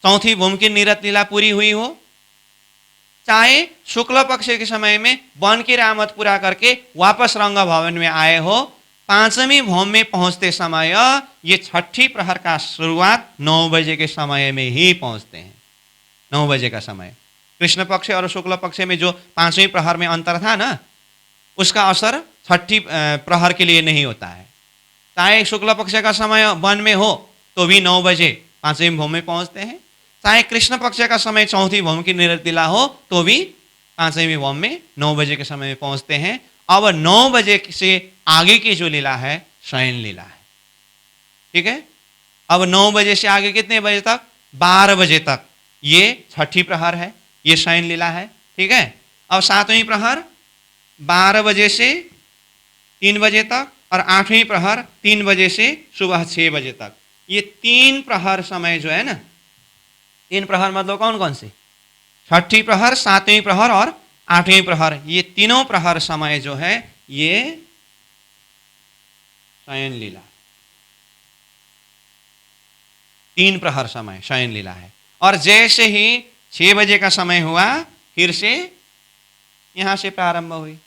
चौथी भूमि की निरत लीला पूरी हुई हो, चाहे शुक्ल पक्ष के समय में वन की रामत पूरा करके वापस रंग भवन में आए हो, 5वीं भूमि में पहुंचते समय ये 6ठी प्रहर का शुरुआत 9 बजे के समय में ही पहुंचते हैं। 9 बजे का समय कृष्ण पक्ष और शुक्ल पक्ष में जो 5वीं प्रहर में अंतर था ना, उसका असर 6ठी प्रहर के लिए नहीं होता है। चाहे शुक्ल पक्ष का समय वन में हो तो भी 9 बजे 5वीं भूमि में पहुंचते हैं, चाहे कृष्ण पक्ष का समय चौथी भूमि की निरत लीला हो तो भी 5वीं भूमि में 9 बजे के समय में पहुंचते हैं। अब 9 बजे से आगे की जो लीला है शयन लीला है। ठीक है, अब 9 बजे से आगे कितने बजे तक? 12 बजे तक ये 6ठी प्रहर है, ये शयन लीला है। ठीक है, अब 7वीं प्रहर 12 बजे से 3 बजे तक, और 8वीं प्रहर 3 बजे से सुबह 6 बजे तक। ये 3 प्रहर समय जो है ना, 3 प्रहर मतलब कौन कौन से? 6ठी प्रहर, 7वीं प्रहर और 8वीं प्रहर। ये तीनों प्रहर समय जो है ये शयन लीला, 3 प्रहर समय शयन लीला है। और जैसे ही 6 बजे का समय हुआ फिर से यहां से प्रारंभ हुई,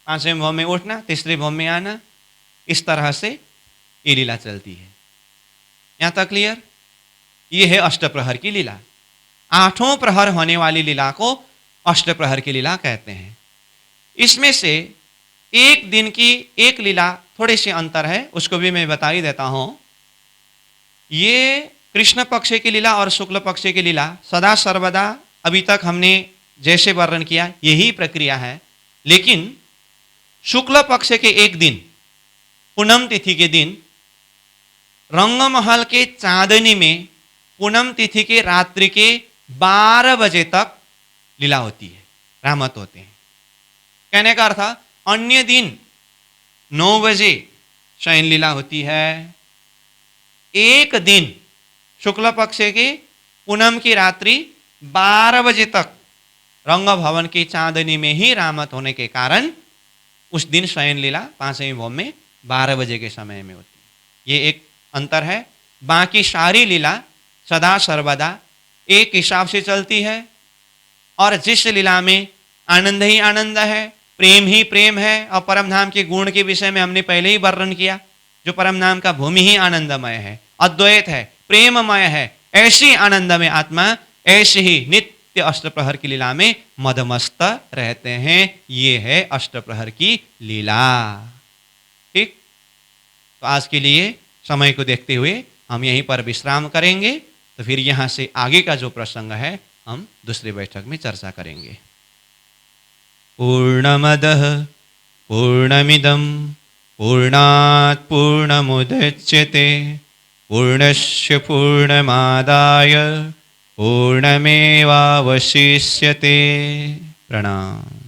5वीं भूमि में उठना, तीसरी भूमि में आना, इस तरह से ये लीला चलती है। यहां तक क्लियर? ये है अष्टप्रहर की लीला। 8वां प्रहर होने वाली लीला को अष्टप्रहर की लीला कहते हैं। इसमें से एक दिन की एक लीला थोड़ी सी अंतर है, उसको भी मैं बता ही देता हूं। ये कृष्ण पक्ष की लीला और शुक्ल पक्ष की लीला सदा सर्वदा अभी तक हमने जैसे वर्णन किया यही प्रक्रिया है। लेकिन शुक्ल पक्ष के एक दिन, पूनम तिथि के दिन, रंगमहल के चांदनी में पूनम तिथि के रात्रि के 12 बजे तक लीला होती है, रामत होते हैं। कहने का अर्थ, अन्य दिन 9 बजे शयन लीला होती है, एक दिन शुक्ल पक्ष के पूनम की रात्रि 12 बजे तक रंग भवन की चांदनी में ही रामत होने के कारण उस दिन शयन लीला पांचवें भौम में 12 बजे के समय में होती है। ये एक अंतर है। बाकी सारी लीला सदा सर्वदा एक हिसाब से चलती है, और जिस लीला में आनंद ही आनंद है, प्रेम ही प्रेम है, और परम धाम के गुण के विषय में हमने पहले ही वर्णन किया, जो परम धाम का भूमि ही आनंदमय है, अद्वैत है, प्रेममय है, ऐसी आनंदमय आत्मा ऐसे ही नित्य अष्टप्रहर की लीला में मदमस्त रहते हैं। ये है अष्टप्रहर की लीला। ठीक, तो आज के लिए समय को देखते हुए हम यहीं पर विश्राम करेंगे। तो फिर यहाँ से आगे का जो प्रसंग है हम दूसरी बैठक में चर्चा करेंगे। पूर्णमदः पूर्णमिदं पूर्णात् पूर्णमुदच्यते पूर्णस्य पूर्णमादाय पूर्णमेवावशिष्यते। प्रणाम।